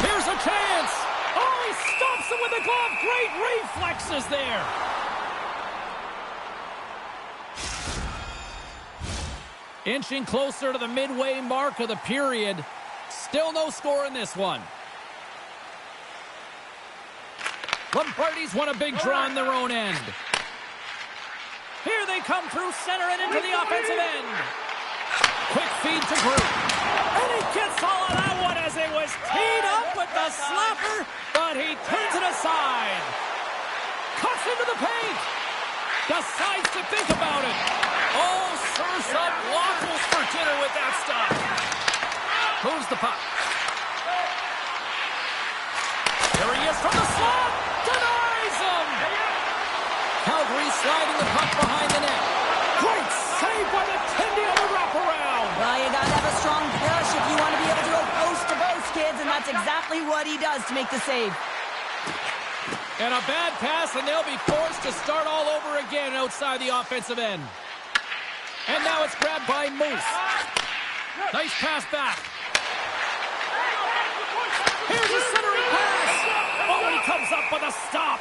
Here's a chance. Oh, he stops it with the glove. Great reflexes there. Inching closer to the midway mark of the period. Still no score in this one. Lombardi's won a big draw on their own end. Here they come through center and into the offensive end. Quick feed to Groot. And he gets all of that one as it was teed up with the slapper, but he turns it aside. Cuts into the paint. Decides to think about it. Oh, serves up waffles for dinner with that stuff. Moves the puck. Here he is from the slot. Denies him! Calgary sliding the puck behind the net. Great save by the Tendy on the wraparound. Well, you gotta have a strong push if you want to be able to go post to post, kids, and that's exactly what he does to make the save. And a bad pass, and they'll be forced to start all over again outside the offensive end. And now it's grabbed by Moose. Nice pass back. Here's a centering pass. Oh, he comes up with a stop.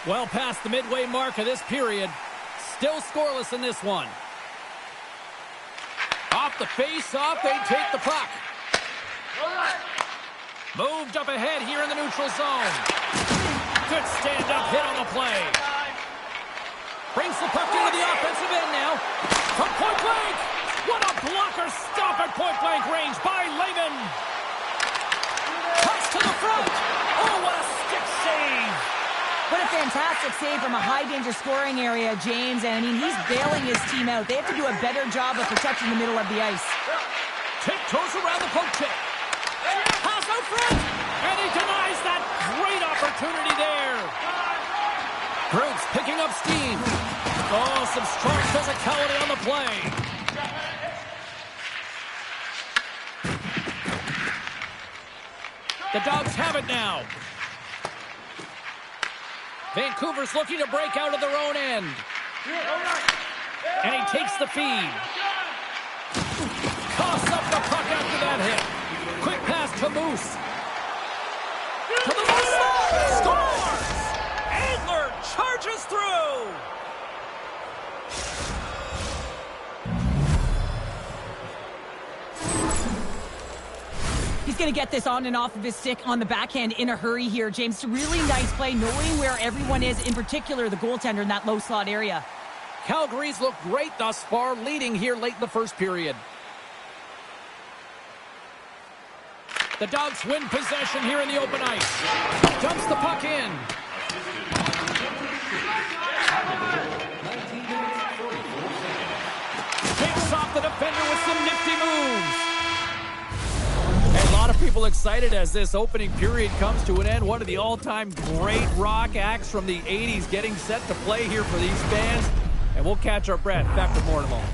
Well past the midway mark of this period. Still scoreless in this one. Off the face-off, they take the puck. Moved up ahead here in the neutral zone. Good stand-up hit on the play. Brings the puck into the offensive end now. From point blank. What a blocker stop at point blank range by Lehman. Cuts to the front. Oh, what a stick save. What a fantastic save from a high-danger scoring area, James. And, I mean, he's bailing his team out. They have to do a better job of protecting the middle of the ice. Tiptoes around the poke check. Pass out front. And he denies that great opportunity there. Groot's picking up steam. Oh, some strong physicality on the play. The Dogs have it now. Vancouver's looking to break out of their own end. And he takes the feed. Coughs up the puck after that hit. Quick pass to Moose. To the Sloth. Scores! Adler charges through. He's going to get this on and off of his stick on the backhand in a hurry here, James. Really nice play, knowing where everyone is, in particular the goaltender in that low slot area. Calgary's looked great thus far, leading here late in the first period. The Dogs win possession here in the open ice. Dumps the puck in. Takes off the defender with some nifty moves. A lot of people excited as this opening period comes to an end. One of the all-time great rock acts from the 80s getting set to play here for these fans. And we'll catch our breath. Back with more in a moment.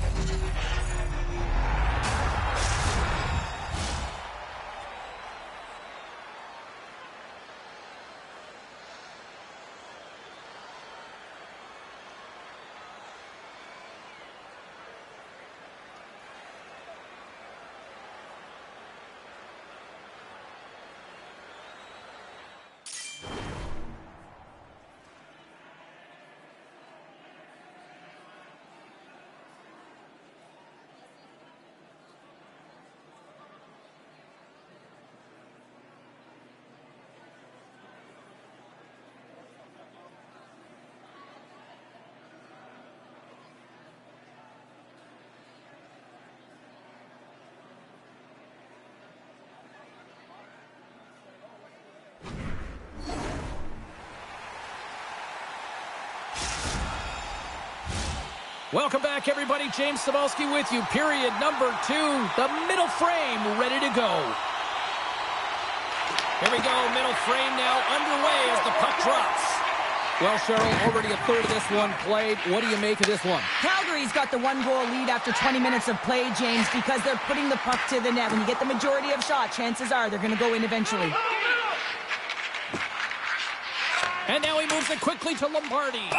Welcome back, everybody. James Cybulski with you. Period number 2. The middle frame ready to go. Here we go. Middle frame now underway as the puck drops. Well, Cheryl, already a third of this one played. What do you make of this one? Calgary's got the 1-goal lead after 20 minutes of play, James, because they're putting the puck to the net. When you get the majority of shots, chances are they're going to go in eventually. And now he moves it quickly to Lombardi.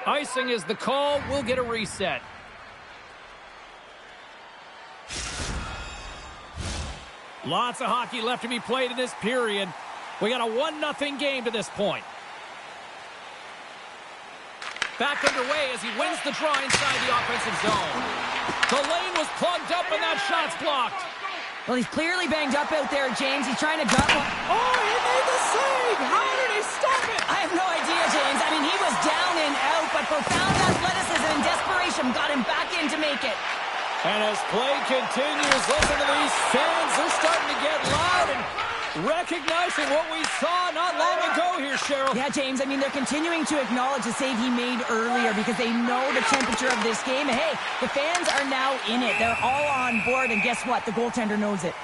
Icing is the call. We'll get a reset. Lots of hockey left to be played in this period. We got a 1-0 game to this point. Back underway as he wins the draw inside the offensive zone. The lane was plugged up and that shot's blocked. Well, he's clearly banged up out there, James. He's trying to gut one. Oh, he made the save! How did he stop it? I have no idea, James. I mean, he was down and out, but profound athleticism and desperation got him back in to make it. And as play continues, listen to these fans. They're starting to get loud and recognizing what we saw not long ago here, Cheryl. Yeah, James, I mean, they're continuing to acknowledge the save he made earlier because they know the temperature of this game. And hey, the fans are now in it. They're all on board, and guess what? The goaltender knows it.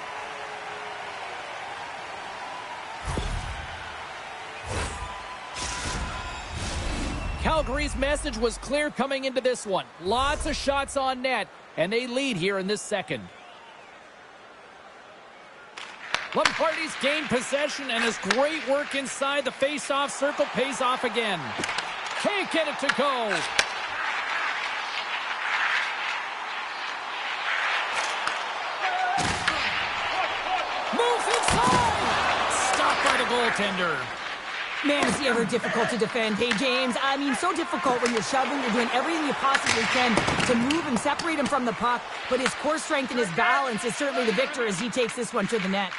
Calgary's message was clear coming into this one. Lots of shots on net, and they lead here in this second. Lombardi's gained possession, and his great work inside the face-off circle pays off again. Can't get it to go. Moves inside. Stopped by the goaltender. Man, is he ever difficult to defend. Hey, James, I mean, so difficult when you're shoving, you're doing everything you possibly can to move him, separate him from the puck, but his core strength and his balance is certainly the victor as he takes this one to the net.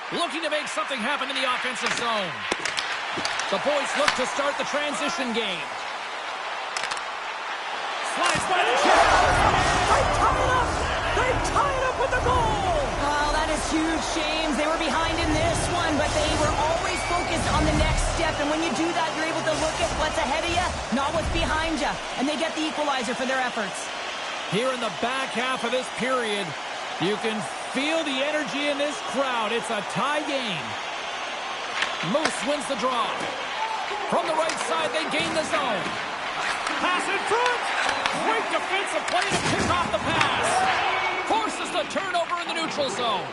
Looking to make something happen in the offensive zone. The boys look to start the transition game. Slides by the Chel. They tie it up! They tie it up with the goal! Oh, that is huge, James. They were behind in this one, but they were always focused on the next step. And when you do that, you're able to look at what's ahead of you, not what's behind you. And they get the equalizer for their efforts. Here in the back half of this period, you can feel the energy in this crowd. It's a tie game. Moose wins the draw. From the right side, they gain the zone. Pass in front. Great defensive play to pick off the pass. Forces the turnover in the neutral zone.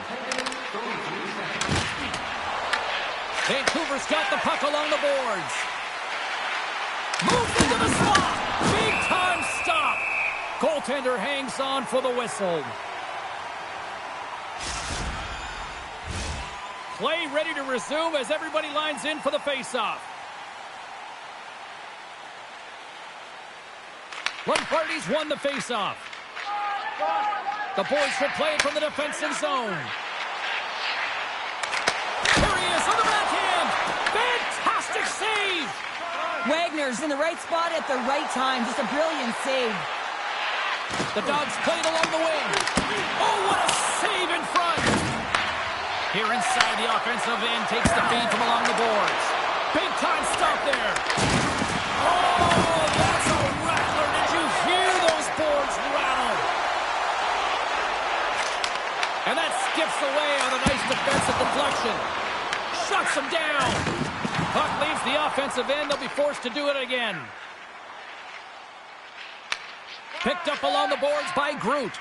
Vancouver's got the puck along the boards. Moves into the slot. Big time stop. goaltender hangs on for the whistle. Play ready to resume as everybody lines in for the faceoff. Lombardi's won the faceoff. The boys will play it from the defensive zone. Here he is on the backhand. Fantastic save. Wagner's in the right spot at the right time. Just a brilliant save. The Dogs played along the wing. Oh, what a save in front. Here inside, the offensive end takes the feed from along the boards. Big time stop there. Oh, that's a rattler. Did you hear those boards rattle? And that skips away on a nice defensive deflection. Shuts him down. Puck leaves the offensive end. They'll be forced to do it again. Picked up along the boards by Groot.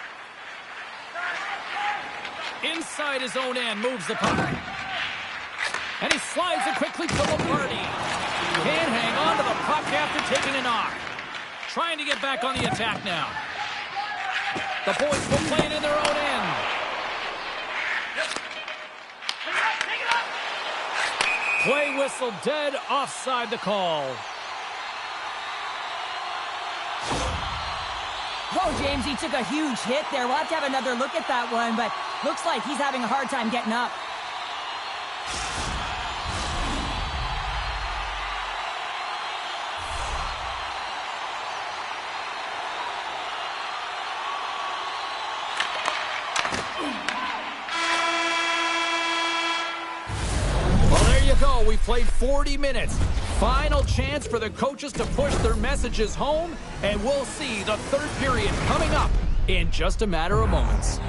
Inside his own end, moves the puck. And he slides it quickly to Lombardi. Can't hang on to the puck after taking a knock. Trying to get back on the attack now. The boys will play it in their own end. Play whistle dead, offside the call. Oh, James, he took a huge hit there. We'll have to have another look at that one, but looks like he's having a hard time getting up. Well, there you go. We played 40 minutes. Final chance for the coaches to push their messages home, and we'll see the third period coming up in just a matter of moments.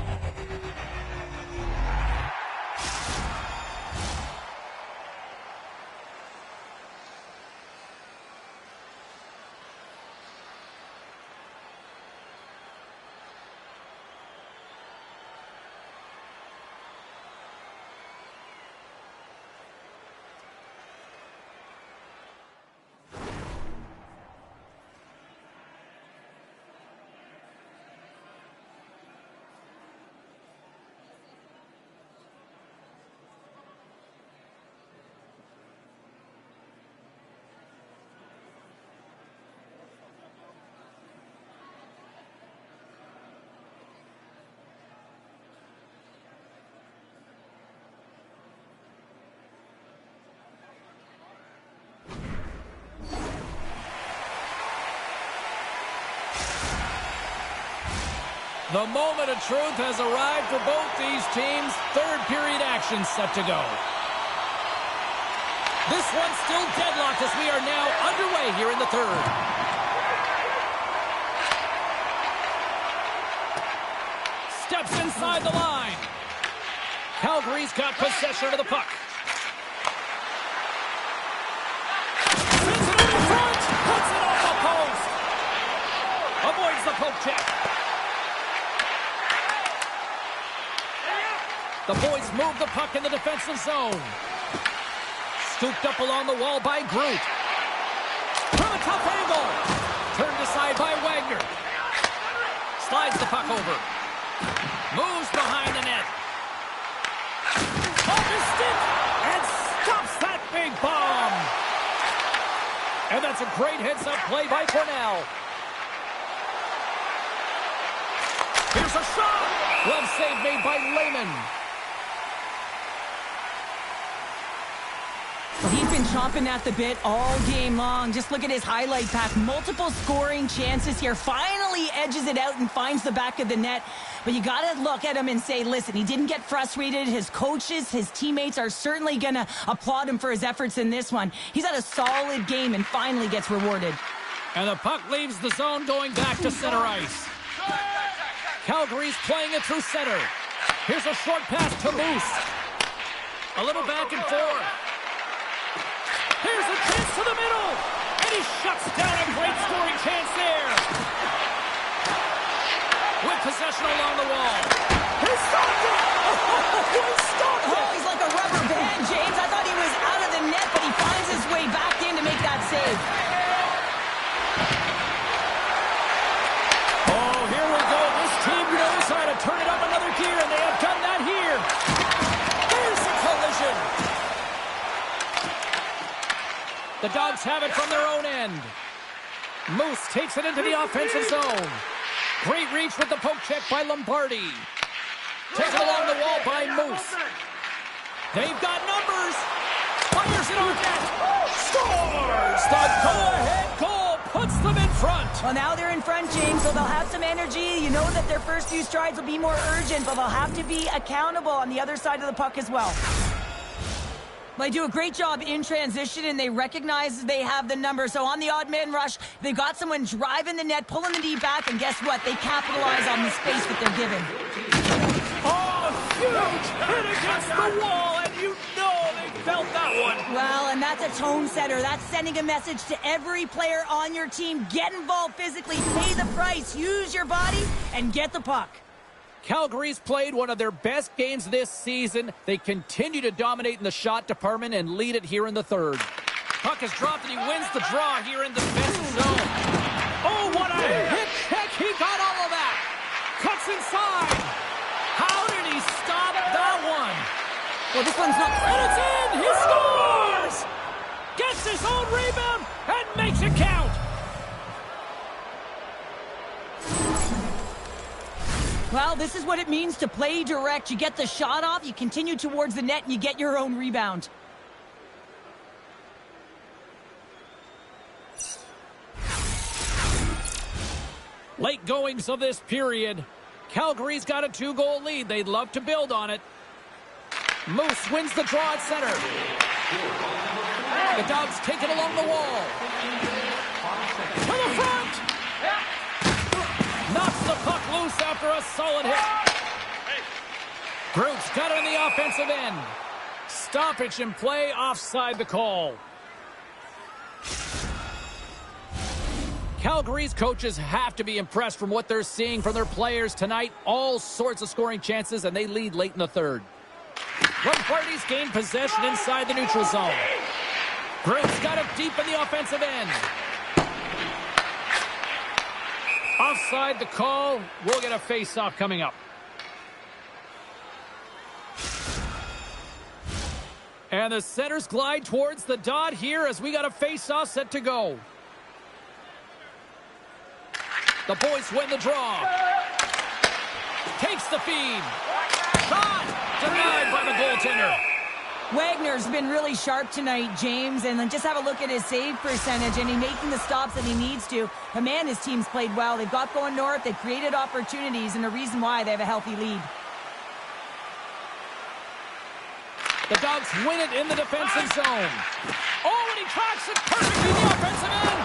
The moment of truth has arrived for both these teams. Third period action set to go. This one's still deadlocked as we are now underway here in the third. Steps inside the line. Calgary's got possession of the puck. Sends it in front. Puts it off the post. Avoids the poke check. The boys move the puck in the defensive zone. Scooped up along the wall by Groot. From a tough angle. Turned aside by Wagner. Slides the puck over. Moves behind the net. Off his stick. And stops that big bomb. And that's a great heads-up play by Cornell. Here's a shot. Glove save made by Lehman. Well, he's been chomping at the bit all game long. Just look at his highlight pack. Multiple scoring chances here. Finally edges it out and finds the back of the net. But you got to look at him and say, listen, he didn't get frustrated. His coaches, his teammates are certainly going to applaud him for his efforts in this one. He's had a solid game and finally gets rewarded. And the puck leaves the zone going back to center ice. Calgary's playing it through center. Here's a short pass to Moose. A little back and forth. Here's a chance to the middle. And he shuts down a great scoring chance there. With possession along the wall. He stopped it! He stopped it! Oh, he's like a rubber band, James. I thought he was out of the net, but he finds his way back in to make that save. Oh, here The Dogs have it from their own end. Moose takes it into the offensive zone. Great reach with the poke check by Lombardi. Taken along the wall by Moose. They've got numbers. Fires it on net. Scores! The go-ahead goal puts them in front. Well, now they're in front, James, so they'll have some energy. You know that their first few strides will be more urgent, but they'll have to be accountable on the other side of the puck as well. They do a great job in transition, and they recognize they have the number. So on the odd man rush, they've got someone driving the net, pulling the D back, and guess what? They capitalize on the space that they're given. Oh, huge hit against the wall, and you know they felt that one. Well, and that's a tone setter. That's sending a message to every player on your team. Get involved physically, pay the price, use your body, and get the puck. Calgary's played one of their best games this season. They continue to dominate in the shot department and lead it here in the third. Puck is dropped and he wins the draw here in the defensive zone. Oh, what a hit check. He got all of that. Cuts inside. How did he stop that one? Well, this one's not... And it's in. He scores. Gets his own rebound and makes it count. Well, this is what it means to play direct. You get the shot off, you continue towards the net, and you get your own rebound. Late goings of this period. Calgary's got a 2-goal lead. They'd love to build on it. Moose wins the draw at center. The Dogs take it along the wall. To the front! Knocks the puck loose after a solid hit. Groot's got it on the offensive end. Stoppage in play, offside the call. Calgary's coaches have to be impressed from what they're seeing from their players tonight. All sorts of scoring chances, and they lead late in the third. Lombardi's gained possession inside the neutral zone. Groot's got it deep in the offensive end. Offside the call. We'll get a face-off coming up. And the centers glide towards the dot here as we got a face-off set to go. The boys win the draw. Takes the feed. Shot! Denied by the goaltender. Wagner's been really sharp tonight, James, and then just have a look at his save percentage, and he's making the stops that he needs to. But man, his team's played well. They've got going north, they've created opportunities, and a reason why they have a healthy lead. The Dogs win it in the defensive zone. Oh, and he tracks it perfectly in the offensive end.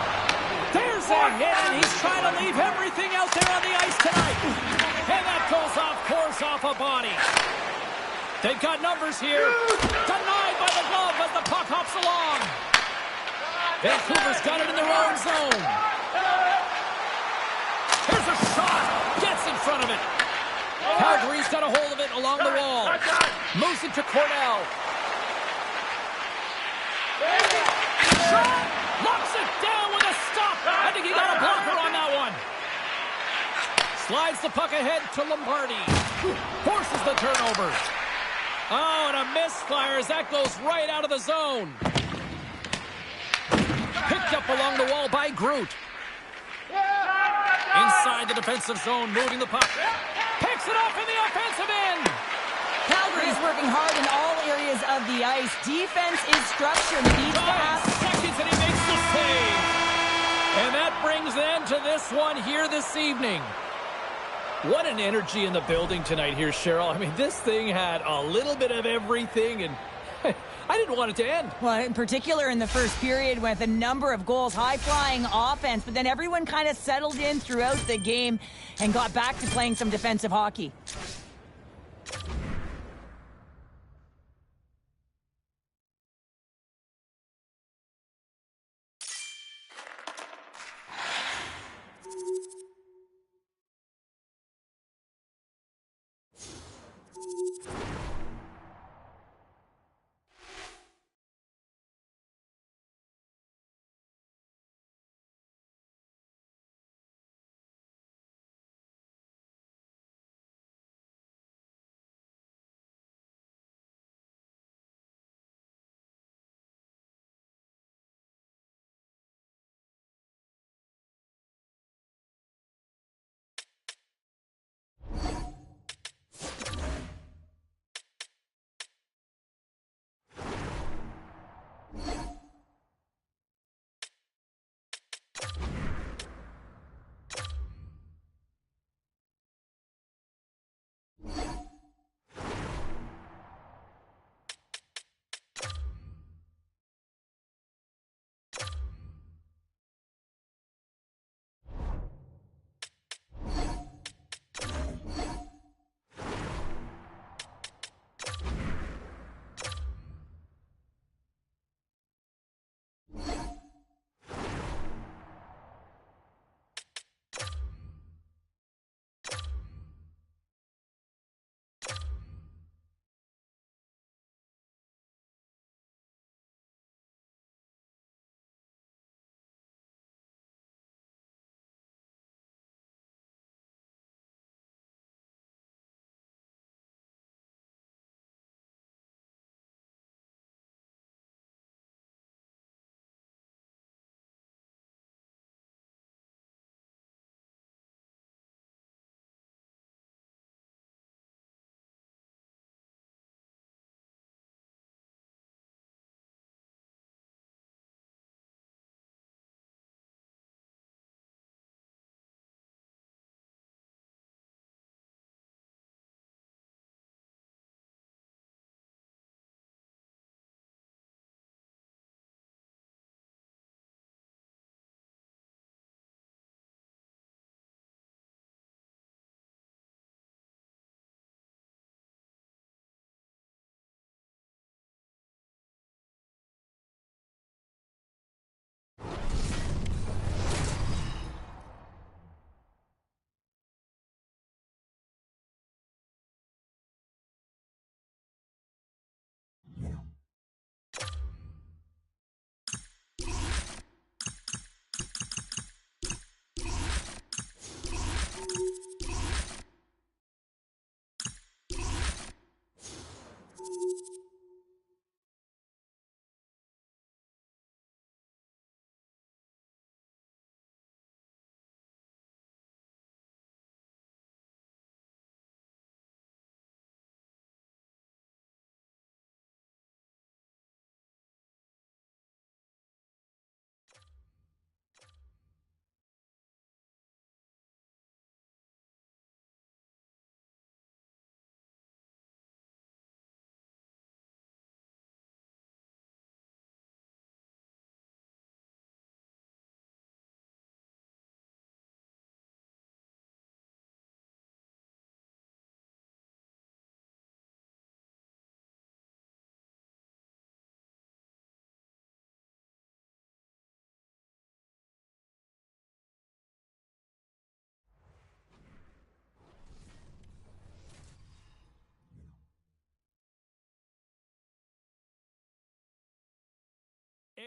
There's a hit, and he's trying to leave everything out there on the ice tonight. And that goes off course off a body. They've got numbers here. Denied by the glove as the puck hops along. Vancouver's got it in their own zone. Here's a shot. Gets in front of it. Calgary's got a hold of it along the wall. Moves it to Cornell. Shot. Locks it down with a stop. I think he got a blocker on that one. Slides the puck ahead to Lombardi. Forces the turnover. Oh, and a misfire as that goes right out of the zone. Picked up along the wall by Groot. Inside the defensive zone, moving the puck. Picks it up in the offensive end. Calgary is working hard in all areas of the ice. Defense is structured. Needs to have... seconds and he makes the save. And that brings an end to this one here this evening. What an energy in the building tonight here, Cheryl. I mean, this thing had a little bit of everything, and I didn't want it to end. Well, in particular in the first period with a number of goals, high-flying offense, but then everyone kind of settled in throughout the game and got back to playing some defensive hockey.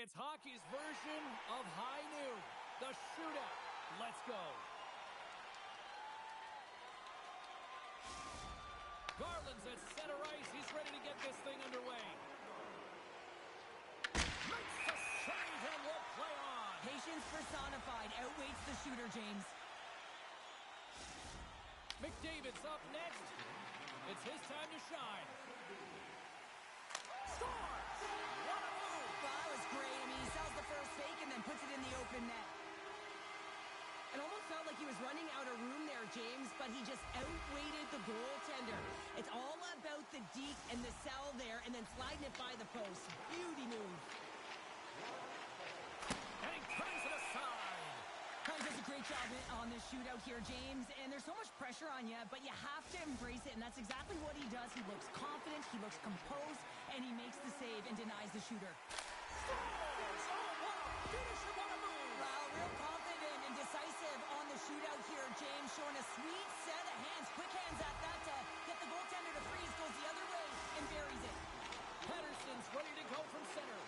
It's hockey's version of high noon. The shootout. Let's go. Garland's at center ice. He's ready to get this thing underway. Makes the save and will play on. Patience personified outweighs the shooter, James. McDavid's up next. It's his time to shine. Scores! What a move! That was great. I mean, he sells the first fake and then puts it in the open net. It almost felt like he was running out of room there, James, but he just outweighted the goaltender. It's all about the deke and the sell there and then sliding it by the post. Beauty move. And he turns it aside. He does a great job on this shootout here, James, and there's so much pressure on you, but you have to embrace it, and that's exactly what he does. He looks confident, he looks composed, and he makes the save and denies the shooter. Scores! Oh, what a finisher, what a move! Wow, real confident and decisive on the shootout here, James, showing a sweet set of hands, quick hands at that to get the goaltender to freeze, goes the other way, and buries it. Patterson's ready to go from center.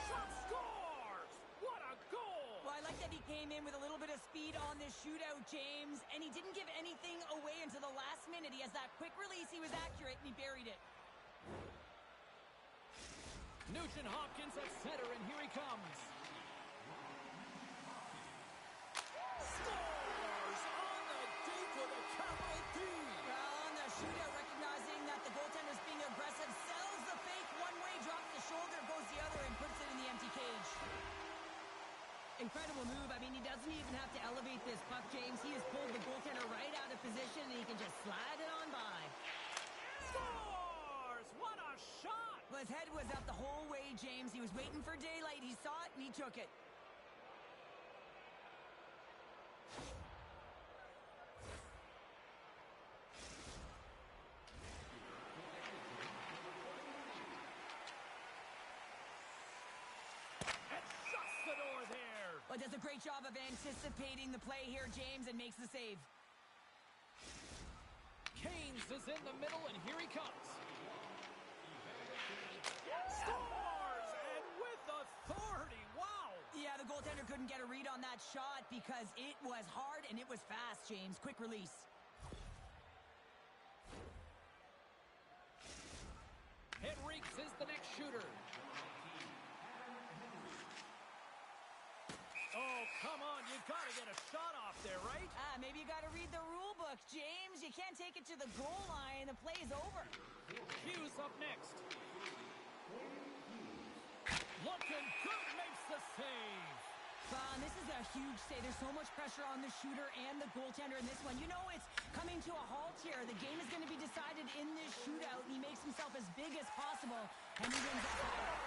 Shot scores! What a goal! Well, I like that he came in with a little bit of speed on this shootout, James, and he didn't give anything away until the last minute. He has that quick release, he was accurate, and he buried it. Nugent Hopkins at center, and here he comes. Scores on the deep with a capital D. Well, on the shootout, recognizing that the goaltender's being aggressive, sells the fake one way, drops the shoulder, goes the other, and puts it in the empty cage. Incredible move. I mean, he doesn't even have to elevate this puck, James. He has pulled the goaltender right out of position, and he can just slide it on by. Scores! What a shot! Well, his head was up the whole way, James. He was waiting for daylight. He saw it, and he took it. And shuts the door there. Well, does a great job of anticipating the play here, James, and makes the save. Keynes is in the middle, and here he comes. Scores! And with authority, wow! Yeah, the goaltender couldn't get a read on that shot because it was hard and it was fast, James. Quick release. Henriques is the next shooter. Oh, come on, you gotta get a shot off there, right? Maybe you gotta read the rule book, James. You can't take it to the goal line. The play's over. Hughes up next. Looking good, makes the save. This is a huge save. There's so much pressure on the shooter and the goaltender in this one. You know it's coming to a halt here. The game is going to be decided in this shootout, and he makes himself as big as possible, and he wins that battle.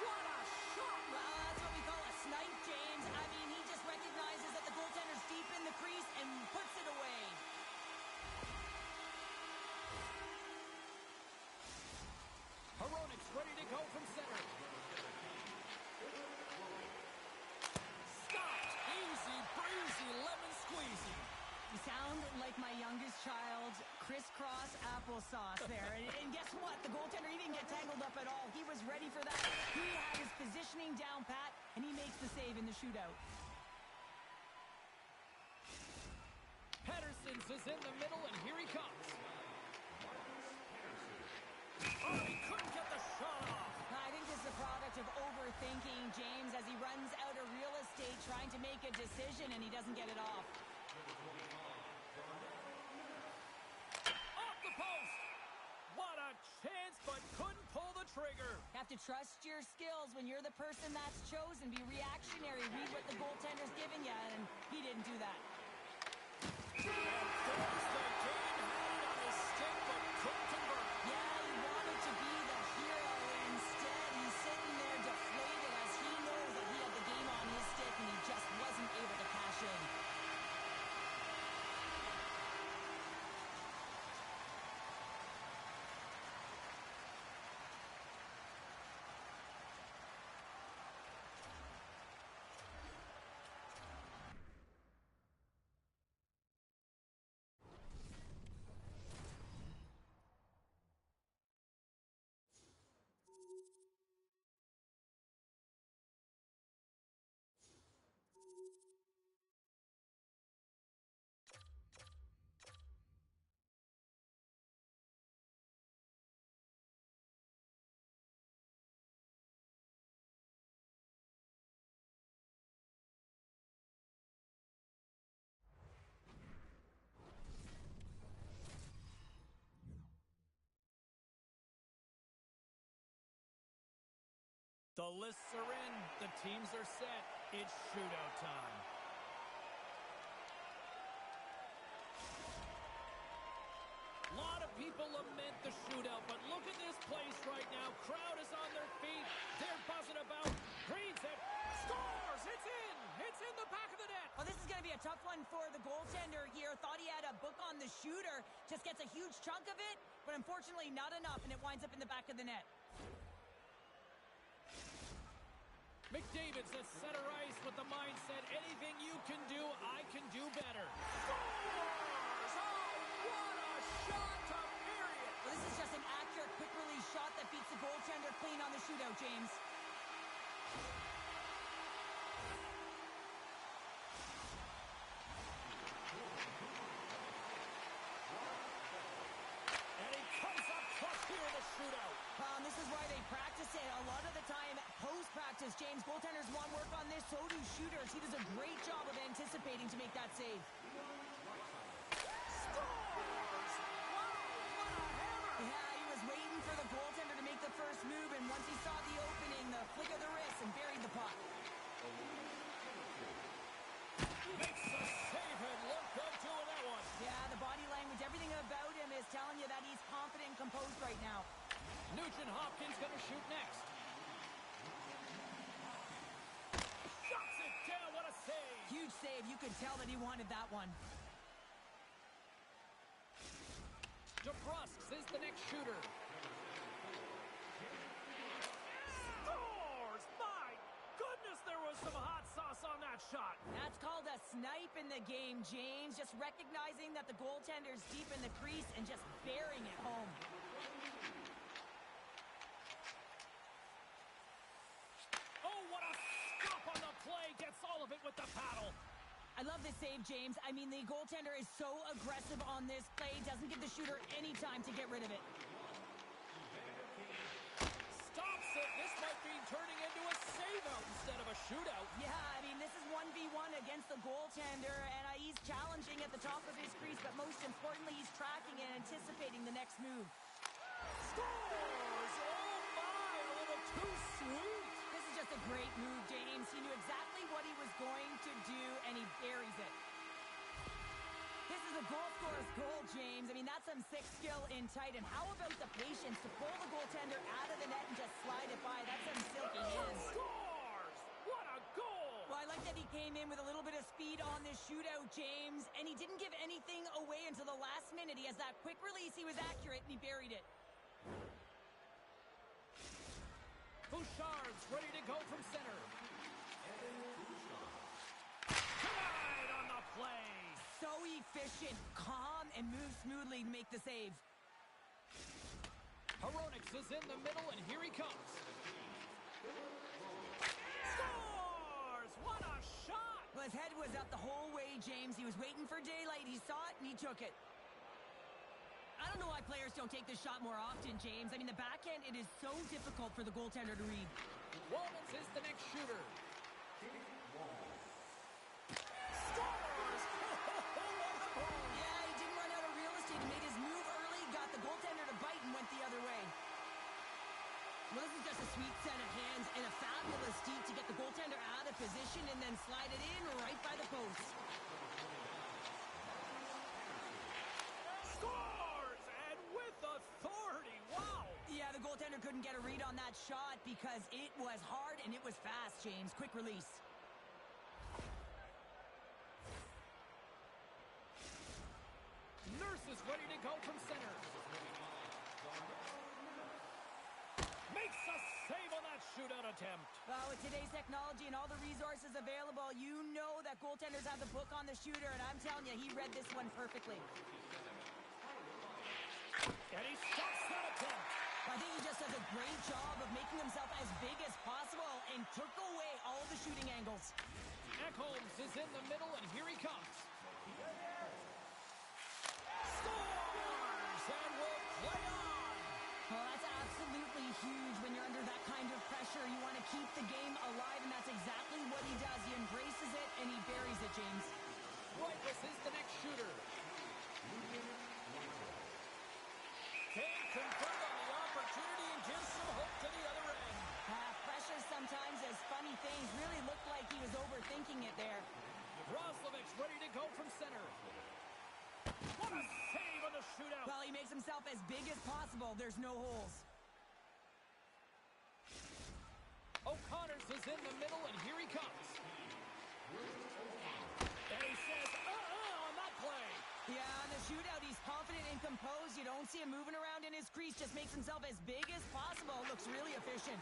What a shot! Well, that's what we call a snipe, James. I mean, he just recognizes that the goaltender's deep in the crease and puts it away. Hronik's ready to go from center. Stopped! Easy breezy lemon squeezy. You sound like my youngest child, crisscross applesauce there. And guess what? The goaltender, he didn't get tangled up at all. He was ready for that. He had his positioning down pat, and he makes the save in the shootout. Patterson's is in the middle, and here he comes. Oh, he couldn't get the shot off. I think this is a product of overthinking, James, as he runs out of real estate trying to make a decision, and he doesn't get it off. Off the post! What a chance, but couldn't pull the trigger. You have to trust your skills when you're the person that's chosen. Be reactionary. Read what the goaltender's giving you, and he didn't do that. And there's the game hand on his stick, but couldn't convert. Yeah, he wanted to be the hero. Instead, he's sitting there deflated as he knows that he had the game on his stick, and he just wasn't able to cash in. The lists are in. The teams are set. It's shootout time. A lot of people lament the shootout, but look at this place right now. Crowd is on their feet. They're buzzing about. Green's it. Scores! It's in! It's in the back of the net. Well, this is going to be a tough one for the goaltender here. Thought he had a book on the shooter. Just gets a huge chunk of it, but unfortunately not enough, and it winds up in the back of the net. McDavid's at center ice with the mindset, anything you can do, I can do better. Scores! Oh, what a shot to bury it! Well, this is just an accurate, quick-release shot that beats the goaltender clean on the shootout, James. And he comes up clutch here in the shootout. This is why they practice it. A lot of the time, post-practice, James, goaltenders want work on this, so do shooters. He does a great job of anticipating to make that save. Scores! Wow, what a hammer! Yeah, he was waiting for the goaltender to make the first move, and once he saw the opening, the flick of the wrist, and buried the puck. Makes the save and look good doing that one. Yeah, the body language, everything about him is telling you that he's confident and composed right now. Nugent Hopkins going to shoot next. Shuts it down, what a save! Huge save, you could tell that he wanted that one. DeBrusque is the next shooter. Scores! My goodness, there was some hot sauce on that shot. That's called a snipe in the game, James. Just recognizing that the goaltender's deep in the crease and just burying it home. Oh, what a stop on the play. Gets all of it with the paddle. I love this save, James. I mean, the goaltender is so aggressive on this play. Doesn't give the shooter any time to get rid of it. Stops it. This might be turning into a save-out instead of a shootout. Yeah, I mean, this is 1v1 against the goaltender, and he's challenging at the top of his crease, but most importantly, he's tracking and anticipating the next move. Scores! Oh, my! A little too sweet. This is just a great move, James. He knew exactly what he was going to do, and he buries it. This is a goal scorer's goal, James. I mean, that's some sick skill in tight. And how about the patience to pull the goaltender out of the net and just slide it by? That's some silky hands. Scores! What a goal! Well, I like that he came in with a little bit of speed on this shootout, James. And he didn't give anything away until the last minute. He has that quick release. He was accurate, and he buried it. Bouchard's ready to go from center. Tonight on the play. So efficient, calm, and moves smoothly to make the save. Hronix is in the middle, and here he comes. Scores! What a shot! Well, his head was up the whole way, James. He was waiting for daylight. He saw it, and he took it. I don't know why players don't take this shot more often, James. I mean, the backhand, it is so difficult for the goaltender to read. Walmans is the next shooter. Scores! Yeah, he didn't run out of real estate. He made his move early, got the goaltender to bite, and went the other way. Well, this is just a sweet set of hands and a fabulous deke to get the goaltender out of position and then slide it in right by the post. Scores! And with authority, wow! Yeah, the goaltender couldn't get a read on that shot because it was hard and it was fast, James. Quick release. Nurse is ready to go from center. Makes a save on that shootout attempt. Well, with today's technology and all the resources available, you know that goaltenders have the book on the shooter, and I'm telling you, he read this one perfectly. And he stops that attempt. I think he just does a great job of making himself as big as possible and took away all the shooting angles. Ekholms is in the middle, and here he comes. Scores! And will play on! Well, that's absolutely huge when you're under that kind of pressure. You want to keep the game alive, and that's exactly what he does. He embraces it, and he buries it, James. Reichus is the next shooter. Can't convert on the opportunity and gives some hope to the other end. Pressure's funny things. Really looked like he was overthinking it there. Roslovic's ready to go from center. What a save on the shootout. Well, he makes himself as big as possible. There's no holes. O'Connor's is in the middle, and here he comes. And he says, on that play. Yeah, on the shootout, he's confident and composed. You don't see him moving around in his crease. Just makes himself as big as possible. Looks really efficient.